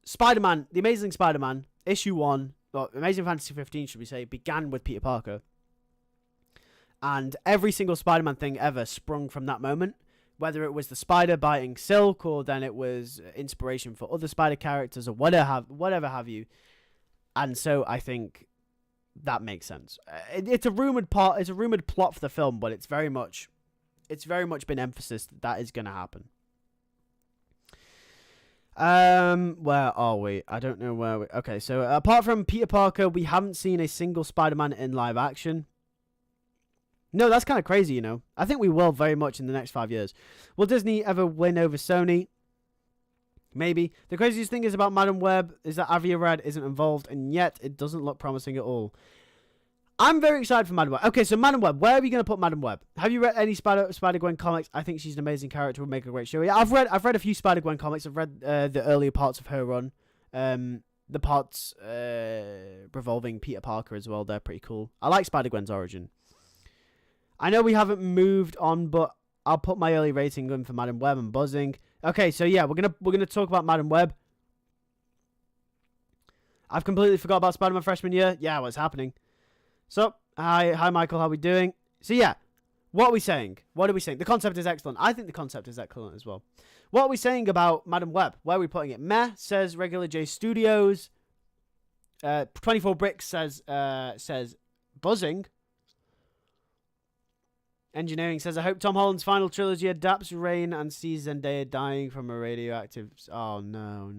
Spider-Man, the Amazing Spider-Man, issue 1, or Amazing Fantasy 15, should we say, began with Peter Parker, and every single Spider-Man thing ever sprung from that moment, whether it was the spider biting Silk, or then it was inspiration for other Spider characters, or whatever have you. And so I think that makes sense. It's a rumored plot for the film, but it's very much been emphasized that is going to happen. Where are we? I don't know where we... Okay, so apart from Peter Parker, we haven't seen a single Spider-Man in live action. No, that's kind of crazy, I think we will very much in the next 5 years. Will Disney ever win over Sony? Maybe. The craziest thing is about Madam Web is that Avia Red isn't involved, and yet it doesn't look promising at all. I'm very excited for Madam Web. Okay, so Madam Web. Where are we going to put Madam Web? Have you read any Spider-Gwen comics? I think she's an amazing character. Would make a great show. Yeah, I've read a few Spider-Gwen comics. I've read the earlier parts of her run. The parts revolving Peter Parker as well. They're pretty cool. I like Spider-Gwen's origin. I know we haven't moved on, but I'll put my early rating in for Madam Web and buzzing. Okay, so yeah, we're gonna talk about Madam Web. I've completely forgot about Spider-Man freshman year. Yeah, what's happening? So, hi Michael, how we doing? So yeah, what are we saying? The concept is excellent. I think the concept is excellent as well. What are we saying about Madam Web? Where are we putting it? Meh, says Regular J Studios. 24 Bricks says buzzing. Engineering says, I hope Tom Holland's final trilogy adapts Rain and sees Zendaya dying from a radioactive... Oh, no.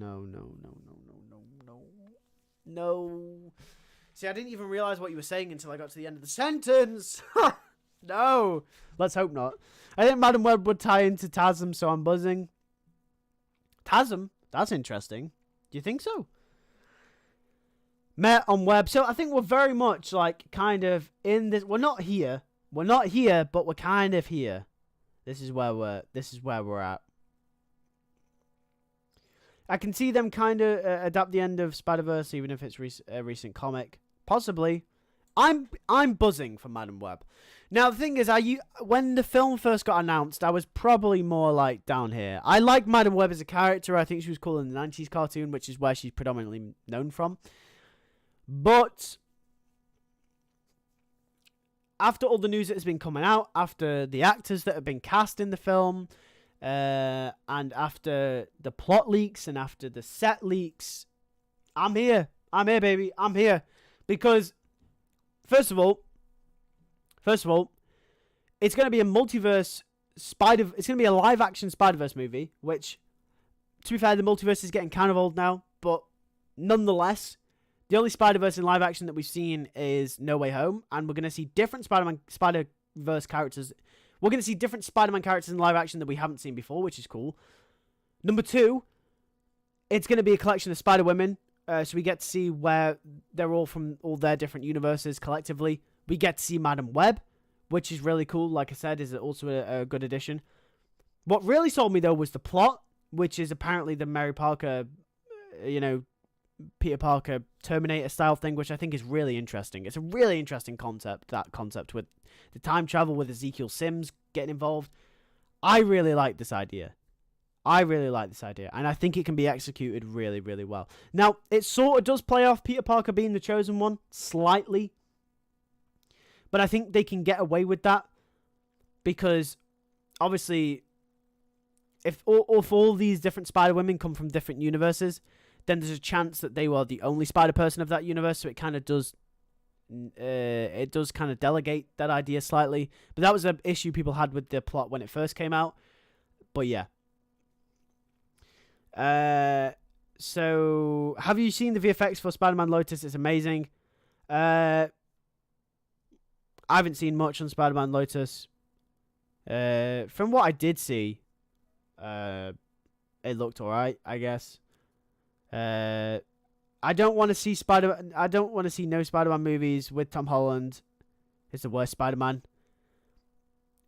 See, I didn't even realize what you were saying until I got to the end of the sentence. No. Let's hope not. I think Madam Web would tie into TASM, so I'm buzzing. TASM? That's interesting. Do you think so? Met on Web. So I think we're very much, kind of in this... We're not here, but we're kind of here. This is where we're at. I can see them kind of adapt the end of Spider-Verse, even if it's a recent comic. Possibly. I'm buzzing for Madam Web. Now the thing is, when the film first got announced, I was probably more like down here. I like Madam Web as a character. I think she was cool in the 90s cartoon, which is where she's predominantly known from. But after all the news that has been coming out, after the actors that have been cast in the film, and after the plot leaks and after the set leaks, I'm here. I'm here, baby. I'm here. Because, first of all, it's going to be a multiverse it's going to be a live-action Spider-Verse movie, which, to be fair, the multiverse is getting kind of old now, but nonetheless, the only Spider-Verse in live-action that we've seen is No Way Home, and we're going to see different Spider-Verse characters. We're going to see different Spider-Man characters in live-action that we haven't seen before, which is cool. Number 2, it's going to be a collection of Spider-Women, so we get to see where they're all from, all their different universes collectively. We get to see Madam Web, which is really cool. Like I said, is also a good addition. What really sold me, though, was the plot, which is apparently the Mary Parker, Peter Parker Terminator-style thing, which I think is really interesting. It's a really interesting concept, that concept with the time travel with Ezekiel Sims getting involved. I really like this idea. And I think it can be executed really, really well. Now, it sort of does play off Peter Parker being the chosen one, slightly. But I think they can get away with that. Because, obviously, if all these different Spider-Women come from different universes, then there's a chance that they were the only Spider-Person of that universe. So it kind of does... it does kind of delegate that idea slightly. But that was an issue people had with the plot when it first came out. But yeah. So, have you seen the VFX for Spider-Man Lotus? It's amazing. I haven't seen much on Spider-Man Lotus. From what I did see, it looked alright, I guess. I don't want to see no Spider-Man movies with Tom Holland. It's the worst Spider-Man.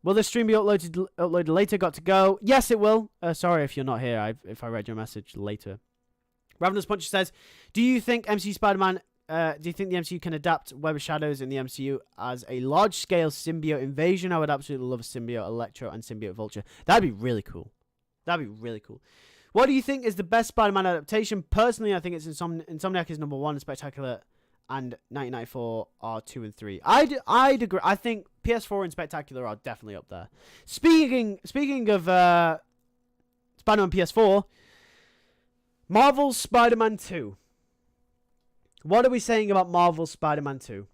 Will the stream be uploaded later? Got to go. Yes, it will. Sorry if you're not here. If I read your message later. Ravenous Puncher says, do you think MCU Spider-Man... do you think the MCU can adapt Web of Shadows in the MCU as a large-scale symbiote invasion? I would absolutely love a symbiote Electro and symbiote Vulture. That'd be really cool. What do you think is the best Spider-Man adaptation? Personally, I think it's Insomniac is number 1, and Spectacular and 1994 are 2 and 3. I'd agree. I think PS4 and Spectacular are definitely up there. Speaking of Spider-Man PS4, Marvel's Spider-Man 2. What are we saying about Marvel's Spider-Man 2?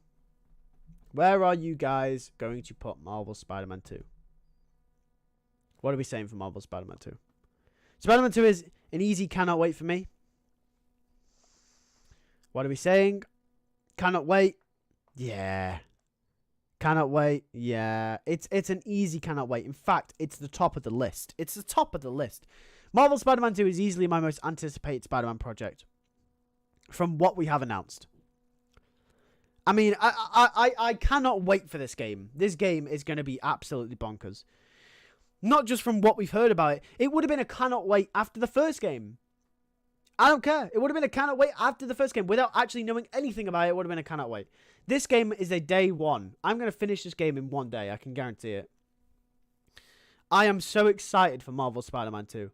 Where are you guys going to put Marvel's Spider-Man 2? What are we saying for Marvel's Spider-Man 2? Spider-Man 2 is an easy cannot wait for me. What are we saying? Cannot wait. Yeah. Cannot wait. Yeah. It's an easy cannot wait. In fact, it's the top of the list. Marvel's Spider-Man 2 is easily my most anticipated Spider-Man project from what we have announced. I mean, I cannot wait for this game. This game is going to be absolutely bonkers. Not just from what we've heard about it. It would have been a cannot wait after the first game. I don't care. It would have been a cannot wait after the first game. Without actually knowing anything about it, it would have been a cannot wait. This game is a day one. I'm going to finish this game in one day. I can guarantee it. I am so excited for Marvel Spider-Man 2.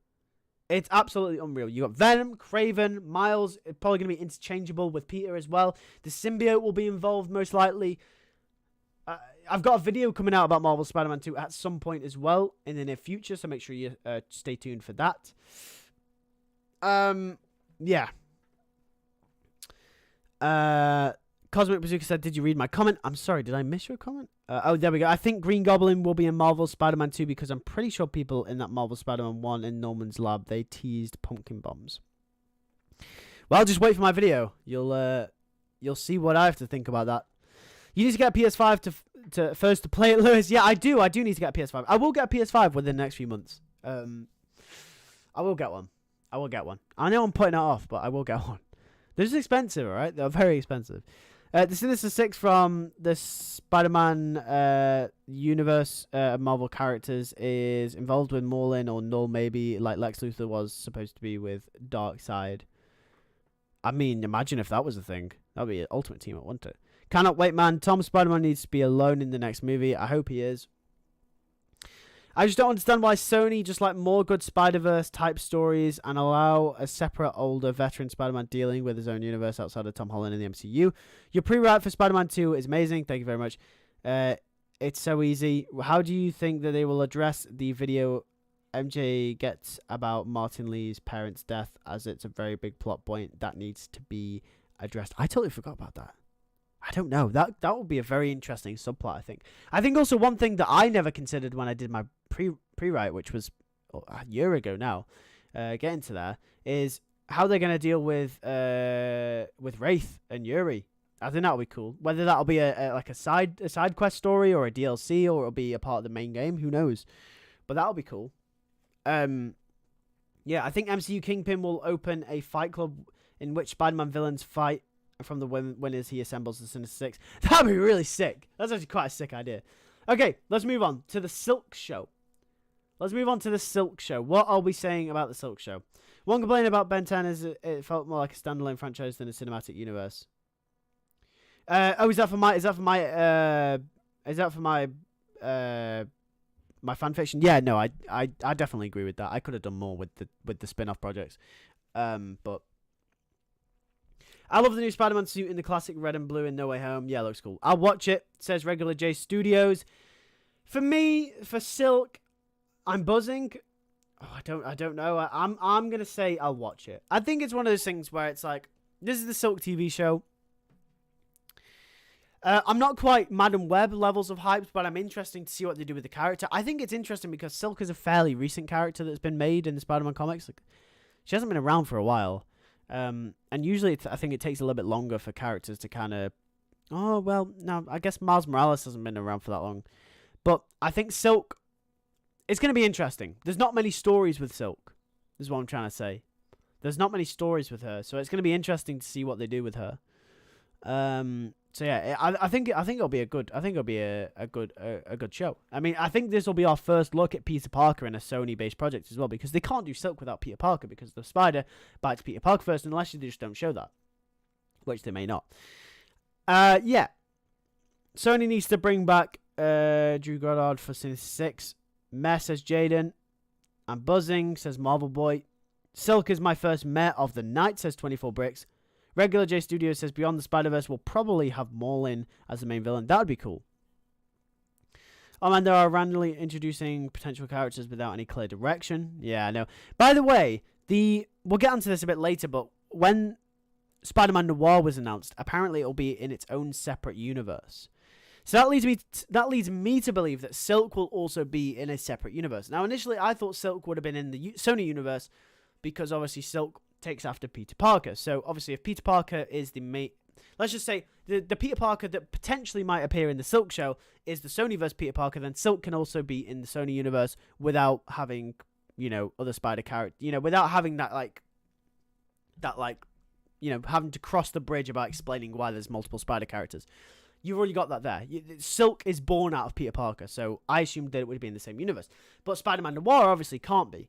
It's absolutely unreal. You got Venom, Kraven, Miles. It's probably going to be interchangeable with Peter as well. The symbiote will be involved most likely. I've got a video coming out about Marvel Spider-Man 2 at some point as well in the near future, so make sure you stay tuned for that. Yeah. Cosmic Bazooka said, did you read my comment? I'm sorry, did I miss your comment? Oh, there we go. I think Green Goblin will be in Marvel Spider-Man 2 because I'm pretty sure people in that Marvel Spider-Man 1 in Norman's lab, they teased pumpkin bombs. Well, just wait for my video. You'll see what I have to think about that. You need to get a PS5 to first to play it, Lewis. Yeah, I do. I do need to get a PS5. I will get a PS5 within the next few months. I will get one. I know I'm putting it off, but I will get one. They're just expensive, all right? They're very expensive. The Sinister Six from the Spider-Man universe of Marvel characters is involved with Morlin or Null, maybe, like Lex Luthor was supposed to be with Darkseid. I mean, imagine if that was a thing. That would be an ultimate team up, wouldn't it? Cannot wait, man. Tom Spider-Man needs to be alone in the next movie. I hope he is. I just don't understand why Sony just like more good Spider-Verse type stories and allow a separate older veteran Spider-Man dealing with his own universe outside of Tom Holland in the MCU. Your pre-write for Spider-Man 2 is amazing. Thank you very much. It's so easy. How do you think that they will address the video MJ gets about Martin Lee's parents' death, as it's a very big plot point that needs to be addressed? I totally forgot about that. I don't know. That would be a very interesting subplot, I think. I think also one thing that I never considered when I did my pre-write, which was a year ago now, getting to there, is how they're going to deal with Wraith and Yuri. I think that'll be cool. Whether that'll be a side quest story or a DLC or it'll be a part of the main game, who knows? But that'll be cool. Yeah, I think MCU Kingpin will open a fight club in which Spider-Man villains fight from the winners he assembles the Sinister Six. That'd be really sick. That's actually quite a sick idea. Okay, let's move on to the Silk Show. What are we saying about the Silk Show? One complaint about Ben 10 is it felt more like a standalone franchise than a cinematic universe. Is that for my my fan fiction? Yeah, no, I definitely agree with that. I could have done more with the spin-off projects. But I love the new Spider-Man suit in the classic red and blue in No Way Home. Yeah, looks cool. I'll watch it. Says Regular J Studios. For me, for Silk, I'm buzzing. Oh, I don't know. I'm gonna say I'll watch it. I think it's one of those things where it's like, this is the Silk TV show. I'm not quite Madam Web levels of hype, but I'm interested to see what they do with the character. I think it's interesting because Silk is a fairly recent character that's been made in the Spider-Man comics. Like, she hasn't been around for a while. And usually I think it takes a little bit longer for characters to kind of... Oh, well, no, I guess Miles Morales hasn't been around for that long. But I think Silk... It's going to be interesting. There's not many stories with Silk, is what I'm trying to say. There's not many stories with her, so it's going to be interesting to see what they do with her. So yeah, I think it'll be a good show. I mean, I think this will be our first look at Peter Parker in a Sony-based project as well, because they can't do Silk without Peter Parker, because the Spider bites Peter Parker first, unless they just don't show that, which they may not. Yeah, Sony needs to bring back Drew Goddard for Sinister Six. Meh, says Jaden. I'm buzzing, says Marvel Boy. Silk is my first meh of the night, says 24 Bricks. Regular J Studio says Beyond the Spider-Verse will probably have Morlin as the main villain. That would be cool. Oh man, they are randomly introducing potential characters without any clear direction. Yeah, I know. By the way, we'll get onto this a bit later, but when Spider-Man Noir was announced, apparently it'll be in its own separate universe. So that leads me to believe that Silk will also be in a separate universe. Now, initially, I thought Silk would have been in the Sony universe because obviously Silk takes after Peter Parker. So obviously, if Peter Parker is the mate, let's just say the Peter Parker that potentially might appear in the Silk show is the Sonyverse Peter Parker, then Silk can also be in the Sony universe without having, other Spider character, without having having to cross the bridge about explaining why there's multiple Spider characters. You've already got that there. Silk is born out of Peter Parker, so I assumed that it would be in the same universe. But Spider-Man Noir obviously can't be.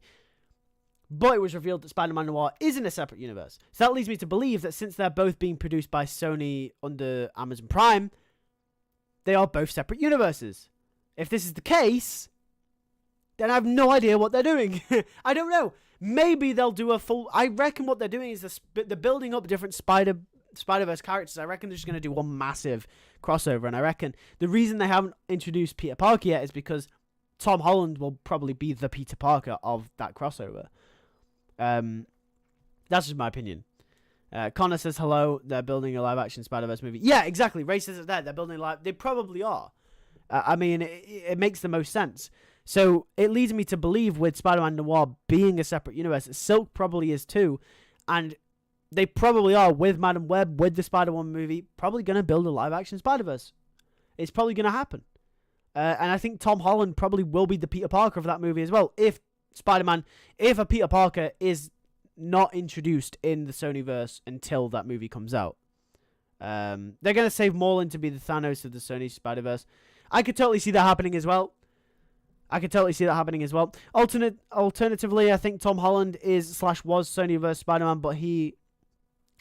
But it was revealed that Spider-Man Noir is in a separate universe. So that leads me to believe that since they're both being produced by Sony under Amazon Prime, they are both separate universes. If this is the case, then I have no idea what they're doing. I don't know. Maybe they'll do a full... I reckon what they're doing is they're building up different Spider-Verse characters. I reckon they're just going to do one massive crossover. And I reckon the reason they haven't introduced Peter Parker yet is because Tom Holland will probably be the Peter Parker of that crossover. That's just my opinion. Connor says hello. They're building a live-action Spider-Verse movie. Yeah, exactly. Ray says it there. They're building live. They probably are. I mean, it makes the most sense. So it leads me to believe with Spider-Man Noir being a separate universe, Silk probably is too, and they probably are with Madam Web, with the Spider-Man movie, probably going to build a live-action Spider-Verse. It's probably going to happen. And I think Tom Holland probably will be the Peter Parker of that movie as well. If a Peter Parker is not introduced in the Sonyverse until that movie comes out. They're going to save Morlin to be the Thanos of the Sony Spider-Verse. I could totally see that happening as well. Alternatively, I think Tom Holland is /was Sonyverse Spider-Man, but he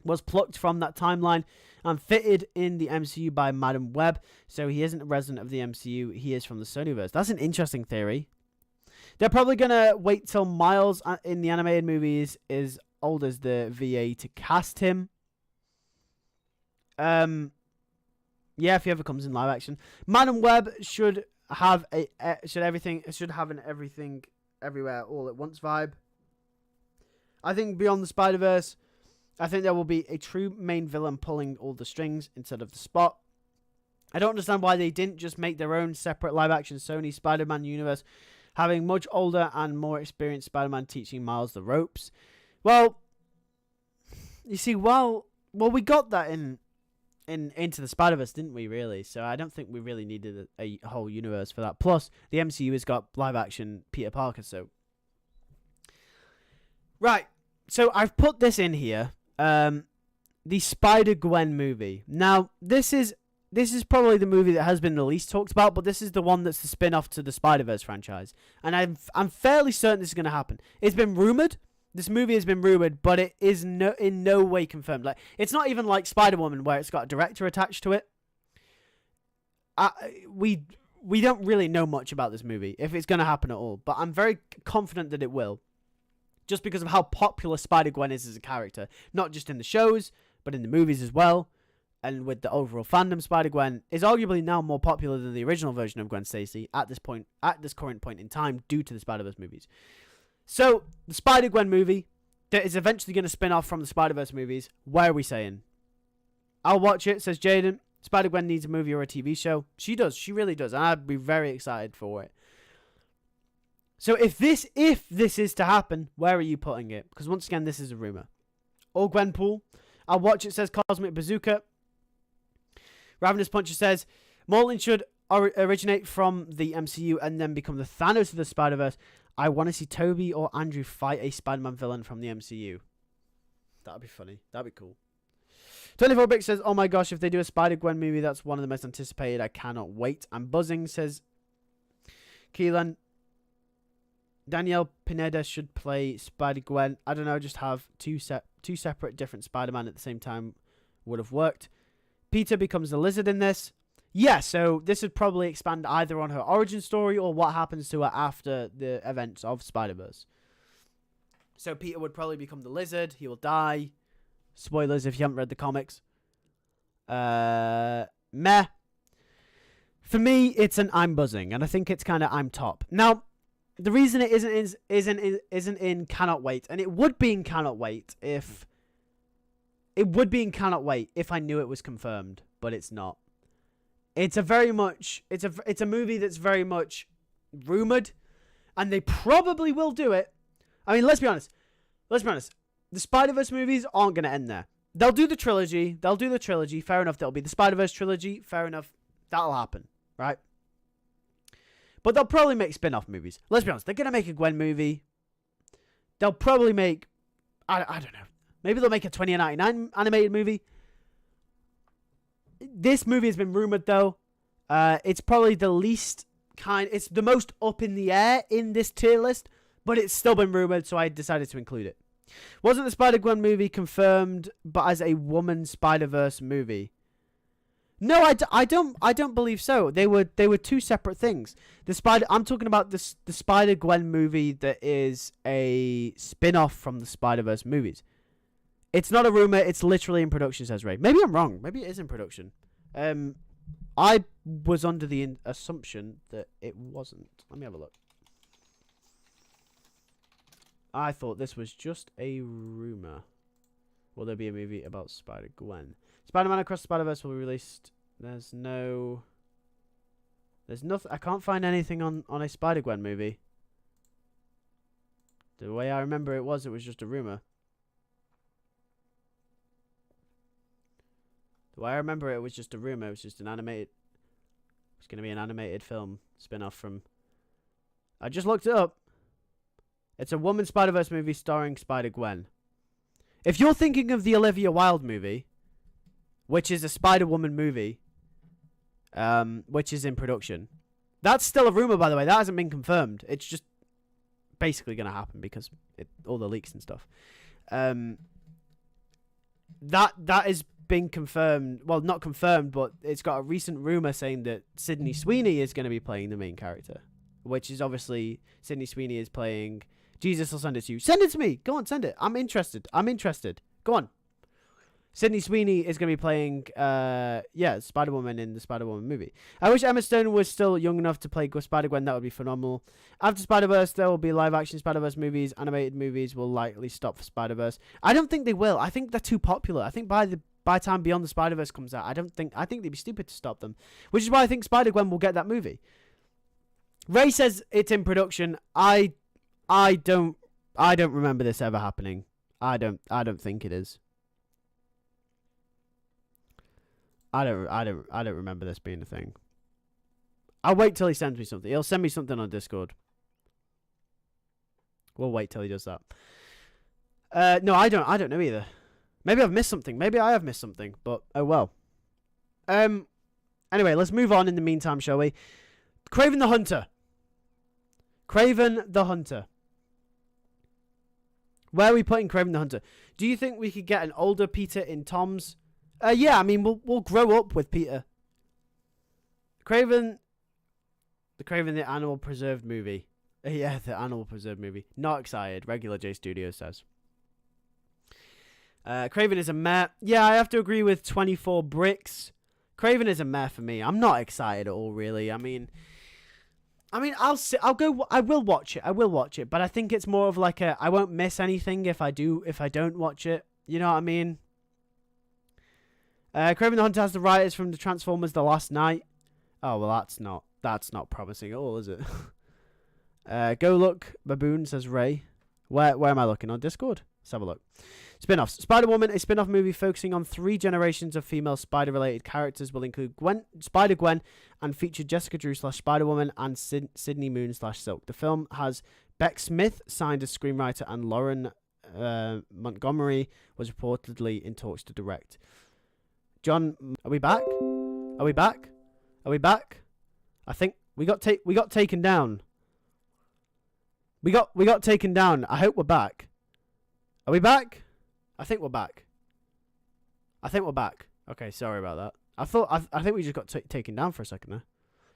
was plucked from that timeline and fitted in the MCU by Madam Web. So he isn't a resident of the MCU. He is from the Sonyverse. That's an interesting theory. They're probably going to wait till Miles in the animated movies is old as the VA to cast him. Yeah, if he ever comes in live action. Madam Web should have everything everywhere all at once vibe. I think beyond the Spider-Verse, I think there will be a true main villain pulling all the strings instead of the Spot. I don't understand why they didn't just make their own separate live-action Sony Spider-Man universe, having much older and more experienced Spider-Man teaching Miles the ropes. Well, you see, well, we got that in Into the Spider-Verse, didn't we, really? So I don't think we really needed a whole universe for that. Plus, the MCU has got live-action Peter Parker, so... Right, so I've put this in here. The Spider-Gwen movie. Now, this is probably the movie that has been the least talked about, but this is the one that's the spin-off to the Spider-Verse franchise. And I'm fairly certain this is going to happen. It's been rumored. This movie has been rumored, but it is in no way confirmed. Like, it's not even like Spider-Woman, where it's got a director attached to it. We don't really know much about this movie, if it's going to happen at all. But I'm very confident that it will. Just because of how popular Spider-Gwen is as a character. Not just in the shows, but in the movies as well. And with the overall fandom, Spider-Gwen is arguably now more popular than the original version of Gwen Stacy at this current point in time, due to the Spider-Verse movies. So, the Spider-Gwen movie that is eventually going to spin off from the Spider-Verse movies, where are we saying? I'll watch it, says Jaden. Spider-Gwen needs a movie or a TV show. She does. She really does. And I'd be very excited for it. So if this is to happen, where are you putting it? Because once again, this is a rumor. Or Gwenpool. I'll watch it, says Cosmic Bazooka. Ravenous Puncher says, Morlin should originate from the MCU and then become the Thanos of the Spider-Verse. I want to see Toby or Andrew fight a Spider-Man villain from the MCU. That'd be funny. That'd be cool. 24-Bit says, oh my gosh, if they do a Spider-Gwen movie, that's one of the most anticipated. I cannot wait. I'm buzzing, says Keelan. Danielle Pineda should play Spider-Gwen. I don't know, just have two separate different Spider-Man at the same time would have worked. Peter becomes the Lizard in this. Yeah, so this would probably expand either on her origin story or what happens to her after the events of Spider-Verse. So Peter would probably become the Lizard. He will die. Spoilers if you haven't read the comics. Meh. For me, it's an I'm buzzing, and I think it's kind of I'm top. Now, the reason it isn't in Cannot Wait, and it would be in Cannot Wait if I knew it was confirmed, but it's not. It's a movie that's very much rumored, and they probably will do it. I mean, let's be honest. The Spider-Verse movies aren't going to end there. They'll do the trilogy. Fair enough. There'll be the Spider-Verse trilogy. Fair enough. That'll happen, right? But they'll probably make spin-off movies. Let's be honest. They're going to make a Gwen movie. They'll probably make... I don't know. Maybe they'll make a 2099 animated movie. This movie has been rumored, though. It's probably the least kind... It's the most up in the air in this tier list. But it's still been rumored, so I decided to include it. Wasn't the Spider-Gwen movie confirmed, but as a woman Spider-Verse movie? No, I don't believe so. They were two separate things. I'm talking about the Spider-Gwen movie that is a spin-off from the Spider-Verse movies. It's not a rumor. It's literally in production, says Ray. Maybe I'm wrong. Maybe it is in production. I was under the assumption that it wasn't. Let me have a look. I thought this was just a rumor. Will there be a movie about Spider-Gwen? Spider-Man Across the Spider-Verse will be released. There's nothing. I can't find anything on a Spider-Gwen movie. The way I remember it was just a rumor. The way I remember it was just a rumor. It was just an animated... It's going to be an animated film spin-off from... I just looked it up. It's a woman Spider-Verse movie starring Spider-Gwen. If you're thinking of the Olivia Wilde movie, which is a Spider-Woman movie, which is in production, that's still a rumor, by the way. That hasn't been confirmed. It's just basically going to happen because all the leaks and stuff. that has been confirmed. Well, not confirmed, but it's got a recent rumor saying that Sydney Sweeney is going to be playing the main character, which is obviously Sydney Sweeney is playing. Jesus, I'll send it to you. Send it to me. Go on, send it. I'm interested. Go on. Sydney Sweeney is going to be playing, Spider-Woman in the Spider-Woman movie. I wish Emma Stone was still young enough to play Spider-Gwen. That would be phenomenal. After Spider-Verse, there will be live-action Spider-Verse movies. Animated movies will likely stop for Spider-Verse. I don't think they will. I think they're too popular. I think by the time Beyond the Spider-Verse comes out, I think they'd be stupid to stop them. Which is why I think Spider-Gwen will get that movie. Ray says it's in production. I don't remember this ever happening. I don't think it is. I don't remember this being a thing. I'll wait till he sends me something. He'll send me something on Discord. We'll wait till he does that. No, I don't know either. Maybe I've missed something. Maybe I have missed something, but oh well. Anyway, let's move on in the meantime, shall we? Kraven the Hunter. Kraven the Hunter. Where are we putting Kraven the Hunter? Do you think we could get an older Peter in Tom's? Yeah, I mean, we'll grow up with Peter. The Kraven the Animal Preserved movie. Yeah, the Animal Preserved movie. Not excited, Regular J Studios says. Kraven is a meh. Yeah, I have to agree with 24 Bricks. Kraven is a meh for me. I'm not excited at all, really. I mean, I will watch it, but I think it's more of like I won't miss anything if I don't watch it. You know what I mean? Kraven the Hunter has the writers from the Transformers The Last Night. Oh, well, that's not promising at all, is it? Go look, Baboon, says Ray. Where am I looking? On Discord? Let's have a look. Spin-offs. Spider-Woman, a spin-off movie focusing on 3 generations of female spider-related characters, will include Spider-Gwen and feature Jessica Drew / Spider-Woman and Sydney Moon / Silk. The film has Beck Smith signed as screenwriter, and Lauren Montgomery was reportedly in talks to direct. John, are we back? I think we got taken down. We got taken down. I hope we're back. Are we back? I think we're back. Okay, sorry about that. I think we just got taken down for a second there.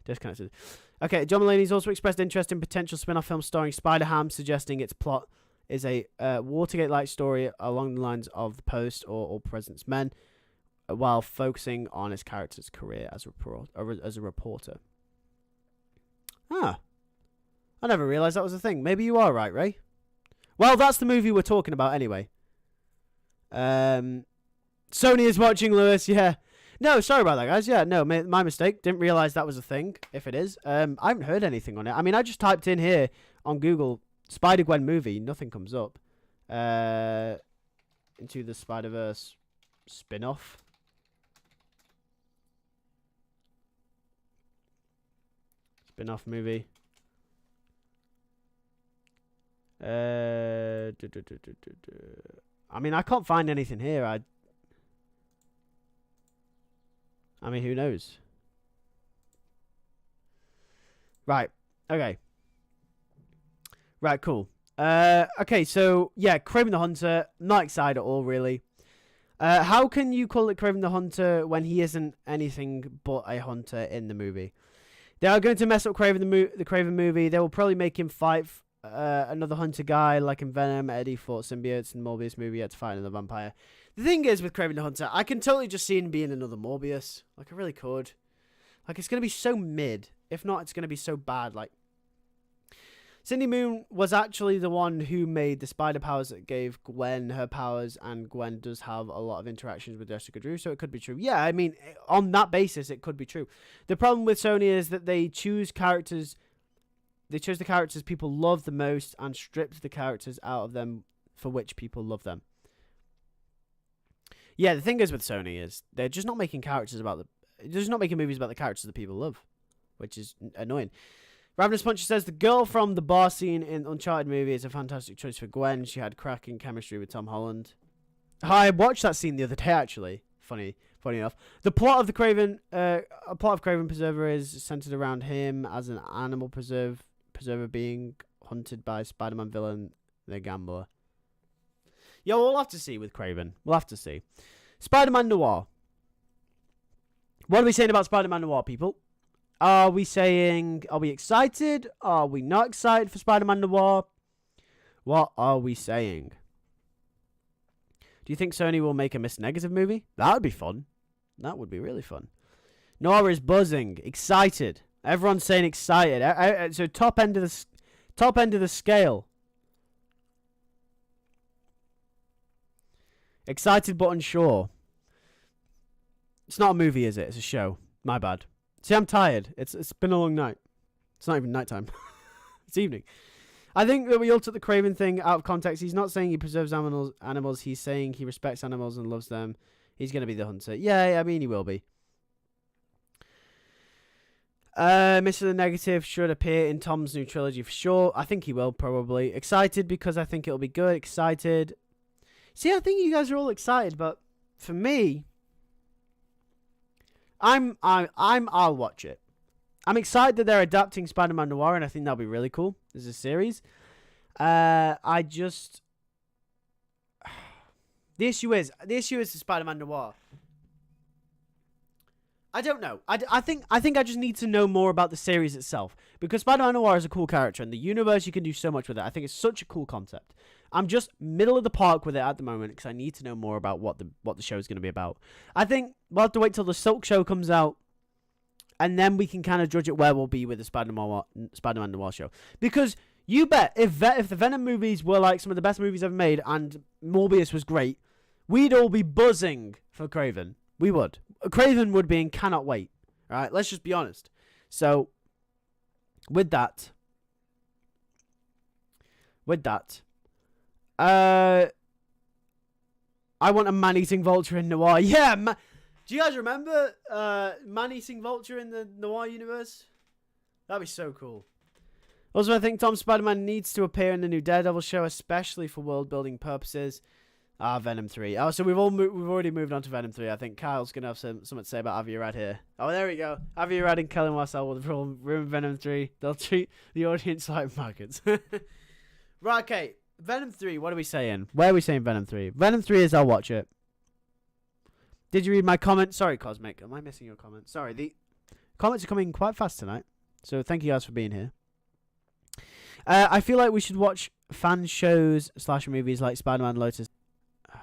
Disconnected. Okay, John Mulaney's also expressed interest in potential spin-off film starring Spider-Ham, suggesting its plot is a Watergate-like story along the lines of The Post or All President's Men, while focusing on his character's career as a reporter. Ah. I never realised that was a thing. Maybe you are right, Ray. Well, that's the movie we're talking about anyway. Sony is watching, Lewis. Yeah. No, sorry about that, guys. Yeah, no, my mistake. Didn't realise that was a thing, if it is. I haven't heard anything on it. I mean, I just typed in here on Google, Spider-Gwen movie. Nothing comes up. Into the Spider-Verse spin-off. Spin-off movie. I mean, I can't find anything here. I mean, who knows? Right. Okay. Right, cool. Okay, so, yeah, Kraven the Hunter. Not excited at all, really. How can you call it Kraven the Hunter when he isn't anything but a hunter in the movie? They are going to mess up Kraven the Kraven movie. They will probably make him fight another hunter guy, like in Venom. Eddie fought symbiotes in the Morbius movie. He had to fight another vampire. The thing is with Kraven the Hunter, I can totally just see him being another Morbius. Like, I really could. Like, it's going to be so mid. If not, it's going to be so bad. Like, Cindy Moon was actually the one who made the spider powers that gave Gwen her powers, and Gwen does have a lot of interactions with Jessica Drew, so it could be true. Yeah, I mean, on that basis, it could be true. The problem with Sony is that they choose characters... They chose the characters people love the most and stripped the characters out of them for which people love them. Yeah, the thing is with Sony is they're just not making characters about the... They're just not making movies about the characters that people love, which is annoying. Ravenous Puncher says, the girl from the bar scene in Uncharted movie is a fantastic choice for Gwen. She had cracking chemistry with Tom Holland. I watched that scene the other day, actually. Funny enough. The plot of the Kraven... Kraven Preserver is centered around him as an animal preserver being hunted by Spider-Man villain, the Gambler. Yeah, we'll have to see with Kraven. We'll have to see. Spider-Man Noir. What are we saying about Spider-Man Noir, people? Are we excited? Are we not excited for Spider-Man Noir? What are we saying? Do you think Sony will make a Mr. Negative movie? That would be fun. That would be really fun. Noir is buzzing, excited. Everyone's saying excited. So top end of the scale. Excited but unsure. It's not a movie, is it? It's a show. My bad. See, I'm tired. It's been a long night. It's not even nighttime. It's evening. I think that we all took the Kraven thing out of context. He's not saying he preserves animals. He's saying he respects animals and loves them. He's going to be the hunter. Yeah, I mean, he will be. Mr. Negative should appear in Tom's new trilogy for sure. I think he will, probably. Excited because I think it'll be good. Excited. See, I think you guys are all excited, but for me, I'll watch it. I'm excited that they're adapting Spider-Man Noir, and I think that'll be really cool as a series. The issue is the Spider-Man Noir. I don't know. I think I just need to know more about the series itself, because Spider-Man Noir is a cool character, and the universe, you can do so much with it. I think it's such a cool concept. I'm just middle of the park with it at the moment because I need to know more about what the show is going to be about. I think we'll have to wait till the Silk show comes out, and then we can kind of judge it where we'll be with the Spider-Man Noir show. Because you bet if the Venom movies were like some of the best movies ever made and Morbius was great, we'd all be buzzing for Kraven. We would. Kraven would be in cannot wait. Right? Let's just be honest. So, with that, I want a man-eating vulture in Noir. Yeah, do you guys remember man-eating vulture in the Noir universe? That'd be so cool. Also, I think Tom Spider-Man needs to appear in the new Daredevil show, especially for world-building purposes. Venom 3. Oh, so we've already moved on to Venom 3. I think Kyle's going to have something to say about Avi Arad here. Oh, there we go. Avi Arad and Kellen Wassell will ruin Venom 3. They'll treat the audience like maggots. Right, okay. Venom 3, what are we saying? Where are we saying Venom 3? Venom 3 is I'll watch it. Did you read my comment? Sorry, Cosmic. Am I missing your comment? Sorry, the comments are coming quite fast tonight. So thank you guys for being here. I feel like we should watch fan shows / movies like Spider-Man Lotus. Oh,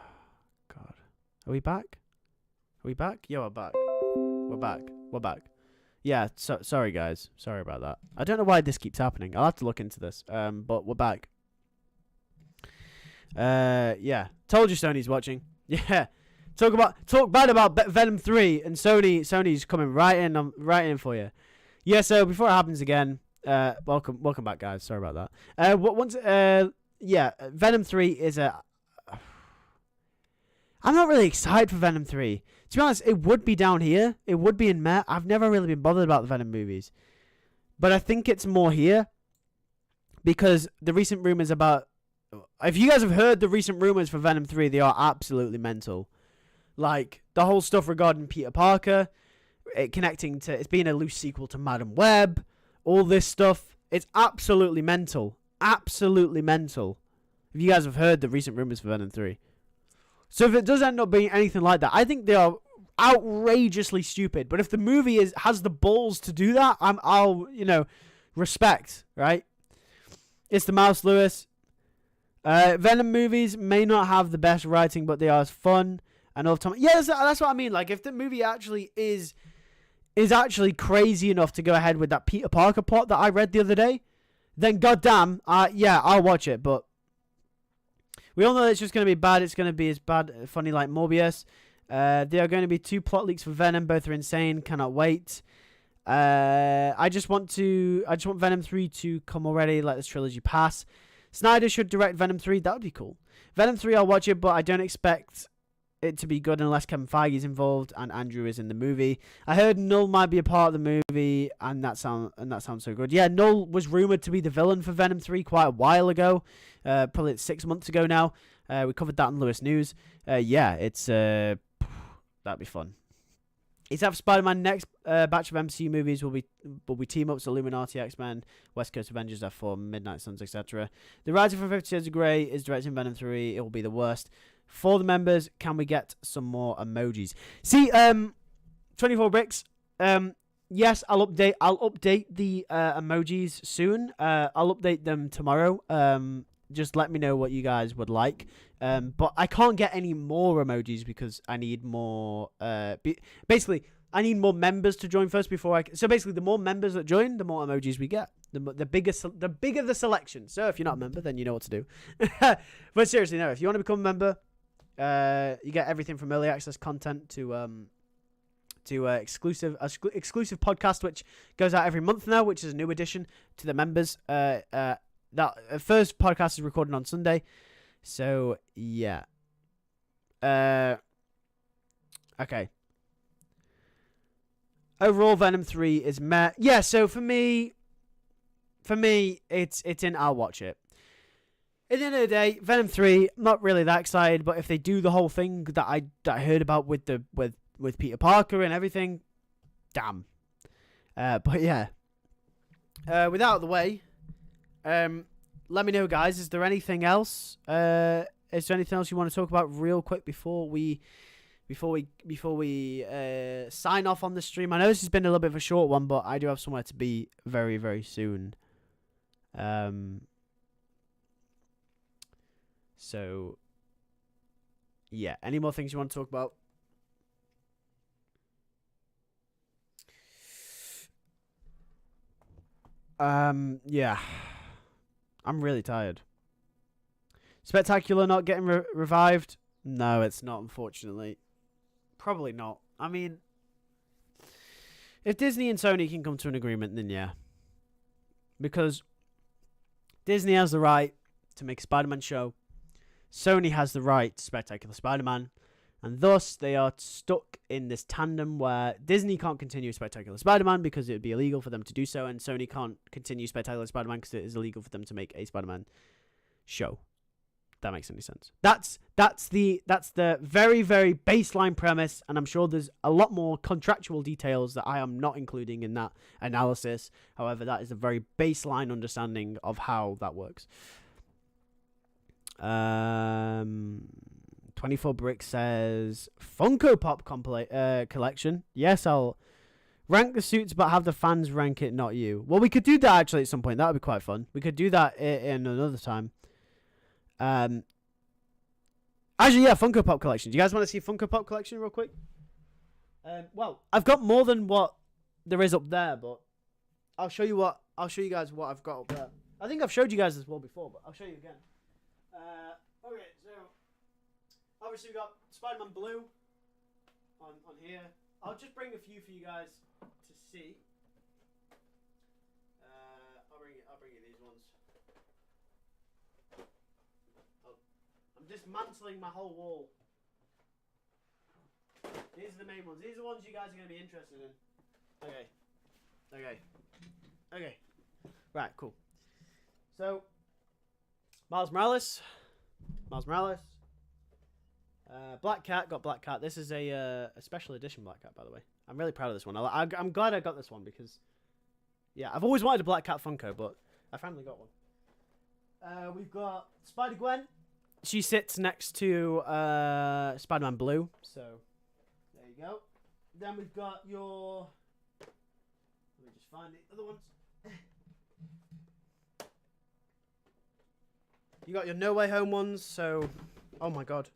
God. Are we back? Are we back? Yeah, we're back. We're back. Yeah, sorry guys. Sorry about that. I don't know why this keeps happening. I'll have to look into this. But we're back. Yeah. Told you Sony's watching. Yeah. Talk bad about Venom 3 and Sony's coming right in for you. Yeah, so before it happens again, welcome back guys. Sorry about that. Yeah, Venom 3 is I'm not really excited for Venom 3. To be honest, it would be down here. It would be in Meh. I've never really been bothered about the Venom movies. But I think it's more here because the recent rumors about... If you guys have heard the recent rumors for Venom 3, they are absolutely mental. Like, the whole stuff regarding Peter Parker, it's being a loose sequel to Madam Web, all this stuff. It's absolutely mental. Absolutely mental. If you guys have heard the recent rumors for Venom 3. So if it does end up being anything like that, I think they are outrageously stupid. But if the movie has the balls to do that, I'll respect, right? It's the Mouse Lewis. Venom movies may not have the best writing, but they are fun and all the time. Yeah, that's what I mean. Like, if the movie actually is actually crazy enough to go ahead with that Peter Parker plot that I read the other day, then goddamn, yeah, I'll watch it. But we all know it's just going to be bad. It's going to be as bad, funny like Morbius. There are going to be 2 plot leaks for Venom. Both are insane. Cannot wait. I just want Venom 3 to come already. Let this trilogy pass. Snyder should direct Venom 3. That would be cool. Venom 3, I'll watch it, but I don't expect it to be good unless Kevin Feige is involved and Andrew is in the movie. I heard Null might be a part of the movie, and that sounds so good. Yeah, Null was rumored to be the villain for Venom 3 quite a while ago, probably 6 months ago now. We covered that on Lewis News. Yeah, it's that'd be fun. It's after Spider-Man. Next batch of MCU movies will be team-ups, Illuminati, X-Men, West Coast Avengers, F4, Midnight Suns, etc. The writer from 50 Shades of Grey is directing Venom 3. It will be the worst. For the members, can we get some more emojis? See, 24 bricks. Yes, I'll update the emojis soon. I'll update them tomorrow. Just let me know what you guys would like. But I can't get any more emojis because I need more. Basically, I need more members to join first before I. So basically, the more members that join, the more emojis we get. The bigger the selection. So if you're not a member, then you know what to do. But seriously, no. If you want to become a member, you get everything from early access content to exclusive podcast, which goes out every month now, which is a new addition to the members. That first podcast is recorded on Sunday, so yeah. Okay. Overall, Venom 3 is meh. Yeah, so for me, it's in. I'll watch it. At the end of the day, Venom 3, not really that excited, but if they do the whole thing that I heard about with Peter Parker and everything, damn. But yeah. With that out of the way, let me know, guys. Is there anything else? Is there anything else you want to talk about real quick before we sign off on the stream? I know this has been a little bit of a short one, but I do have somewhere to be very, very soon. So yeah. Any more things you want to talk about? Yeah. I'm really tired. Spectacular not getting revived? No, it's not, unfortunately. Probably not. I mean, if Disney and Sony can come to an agreement, then yeah. Because Disney has the right to make a Spider-Man show. Sony has the right to Spectacular Spider-Man. And thus, they are stuck in this tandem where Disney can't continue Spectacular Spider-Man because it would be illegal for them to do so, and Sony can't continue Spectacular Spider-Man because it is illegal for them to make a Spider-Man show. If that makes any sense. That's the very, very baseline premise, and I'm sure there's a lot more contractual details that I am not including in that analysis. However, that is a very baseline understanding of how that works. 24 Brick says Funko Pop collection. Yes, I'll rank the suits, but have the fans rank it, not you. Well, we could do that actually at some point. That would be quite fun. We could do that in another time. Actually, yeah, Funko Pop collection. Do you guys want to see Funko Pop collection real quick? Well, I've got more than what there is up there, but I'll show you guys what I've got up there. I think I've showed you guys this wall before, but I'll show you again. Okay, so obviously we got Spider-Man Blue on here. I'll just bring a few for you guys to see. I'll bring you these ones. I'm dismantling my whole wall. These are the main ones. These are the ones you guys are going to be interested in. Okay. Right, cool. So, Miles Morales. Black Cat, got Black Cat. This is a special edition Black Cat, by the way. I'm really proud of this one. I'm glad I got this one because, yeah, I've always wanted a Black Cat Funko, but I finally got one. We've got Spider-Gwen. She sits next to Spider-Man Blue, so there you go. Then we've got your... Let me just find the other ones. You got your No Way Home ones, so... Oh my god.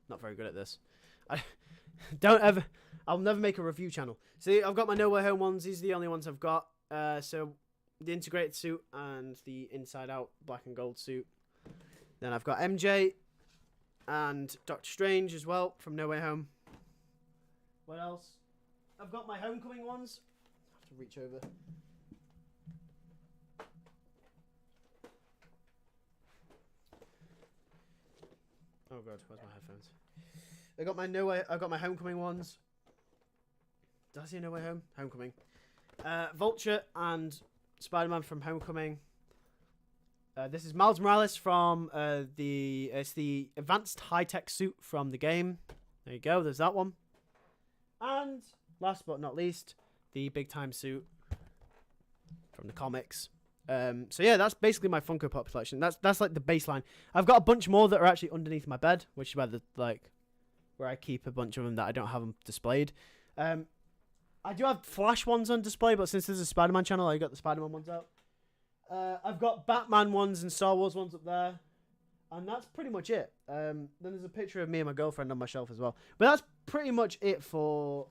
Not very good at this. I'll never make a review channel. See, I've got my No Way Home ones. These are the only ones I've got. So, the integrated suit and the inside-out black and gold suit. Then I've got MJ and Doctor Strange as well from No Way Home. What else? I've got my Homecoming ones. I have to reach over. Oh god, where's my headphones? I got my Homecoming ones. Did I say No Way Home? Homecoming. Vulture and Spider-Man from Homecoming. This is Miles Morales from the advanced high-tech suit from the game. There you go, there's that one. And last but not least, the big time suit from the comics. So yeah, that's basically my Funko Pop collection. That's like the baseline. I've got a bunch more that are actually underneath my bed, which is where I keep a bunch of them that I don't have them displayed. I do have Flash ones on display, but since there's a Spider-Man channel, I got the Spider-Man ones out. I've got Batman ones and Star Wars ones up there. And that's pretty much it. Then there's a picture of me and my girlfriend on my shelf as well. But that's pretty much it for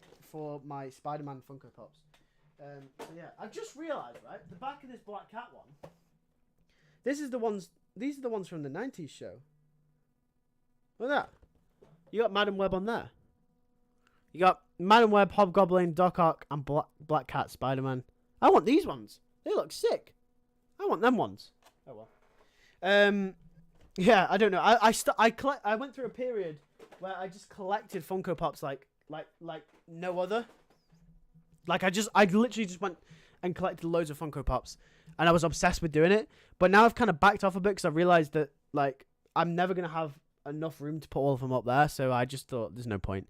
my Spider-Man Funko Pops. So yeah, I've just realised, right, the back of this Black Cat one. These are the ones from the 90s show. Look at that. You got Madam Web on there. You got Madam Web, Hobgoblin, Doc Ock, and Black Cat Spider-Man. I want these ones. They look sick. I want them ones. Oh well. Yeah, I don't know. I went through a period where I just collected Funko Pops like no other. Like I literally just went and collected loads of Funko Pops, and I was obsessed with doing it. But now I've kind of backed off a bit because I realized that like I'm never gonna have enough room to put all of them up there. So I just thought there's no point,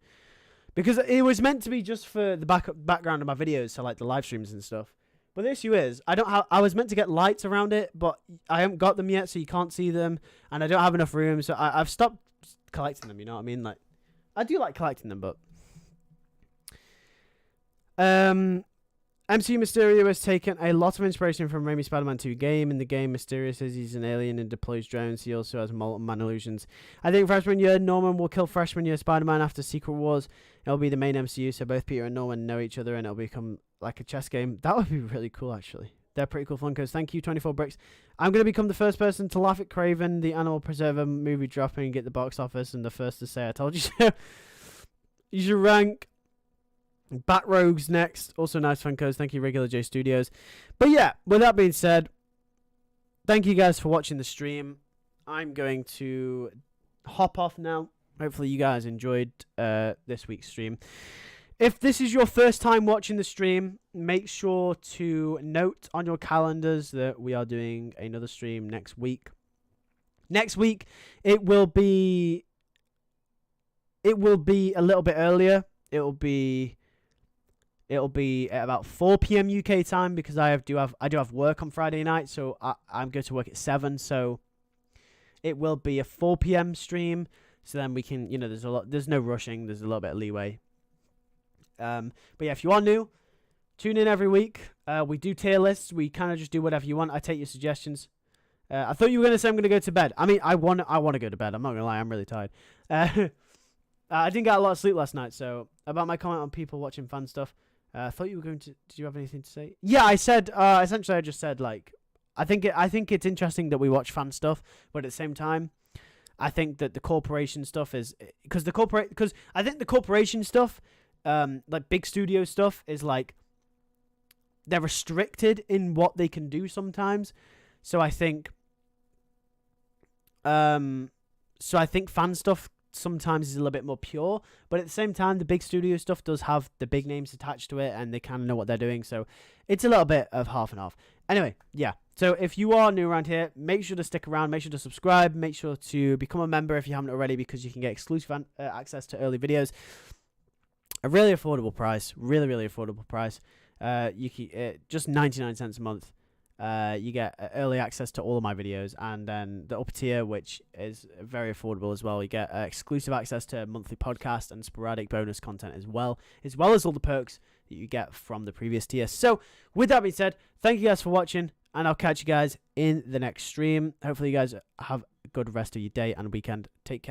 because it was meant to be just for the background of my videos, so like the live streams and stuff. But the issue is I was meant to get lights around it, but I haven't got them yet, so you can't see them, and I don't have enough room, so I've stopped collecting them. You know what I mean? Like I do like collecting them, but MCU Mysterio has taken a lot of inspiration from Raimi's Spider-Man 2 game. In the game, Mysterio says he's an alien and deploys drones. He also has molten man illusions. I think freshman year Norman will kill freshman year Spider-Man after Secret Wars. It'll be the main MCU, so both Peter and Norman know each other, and it'll become like a chess game. That would be really cool, actually. They're pretty cool Funkos. Thank you, 24 bricks. I'm going to become the first person to laugh at Kraven the Animal Preserver movie dropping and get the box office, and the first to say I told you so. You should rank Bat Rogues next. Also nice Funkos. Thank you, Regular J Studios. But yeah, with that being said, thank you guys for watching the stream. I'm going to hop off now. Hopefully you guys enjoyed this week's stream. If this is your first time watching the stream, make sure to note on your calendars that we are doing another stream next week. Next week, it will be a little bit earlier. It'll be at about 4 p.m. UK time, because I do have work on Friday night, so I'm going to work at 7. So it will be a 4 p.m. stream. So then we can, there's no rushing. There's a little bit of leeway. But yeah, if you are new, tune in every week. We do tier lists. We kind of just do whatever you want. I take your suggestions. I thought you were going to say I'm going to go to bed. I mean, I want to go to bed. I'm not going to lie. I'm really tired. I didn't get a lot of sleep last night. So about my comment on people watching fan stuff, I thought you were going to. Did you have anything to say? Yeah, I said. Essentially, I just said like, I think it's interesting that we watch fan stuff, but at the same time, I think that the corporation stuff is because I think the corporation stuff, like big studio stuff, is like they're restricted in what they can do sometimes. So I think fan stuff sometimes is a little bit more pure, but at the same time, the big studio stuff does have the big names attached to it, and they kind of know what they're doing. So it's a little bit of half and half. Anyway, yeah. So if you are new around here, make sure to stick around. Make sure to subscribe. Make sure to become a member if you haven't already, because you can get exclusive access to early videos. A really affordable price. Really, really affordable price. You can just 99 cents a month. You get early access to all of my videos, and then the upper tier, which is very affordable as well. You get exclusive access to monthly podcast and sporadic bonus content as well as all the perks that you get from the previous tier. So with that being said, thank you guys for watching, and I'll catch you guys in the next stream. Hopefully you guys have a good rest of your day and weekend. Take care.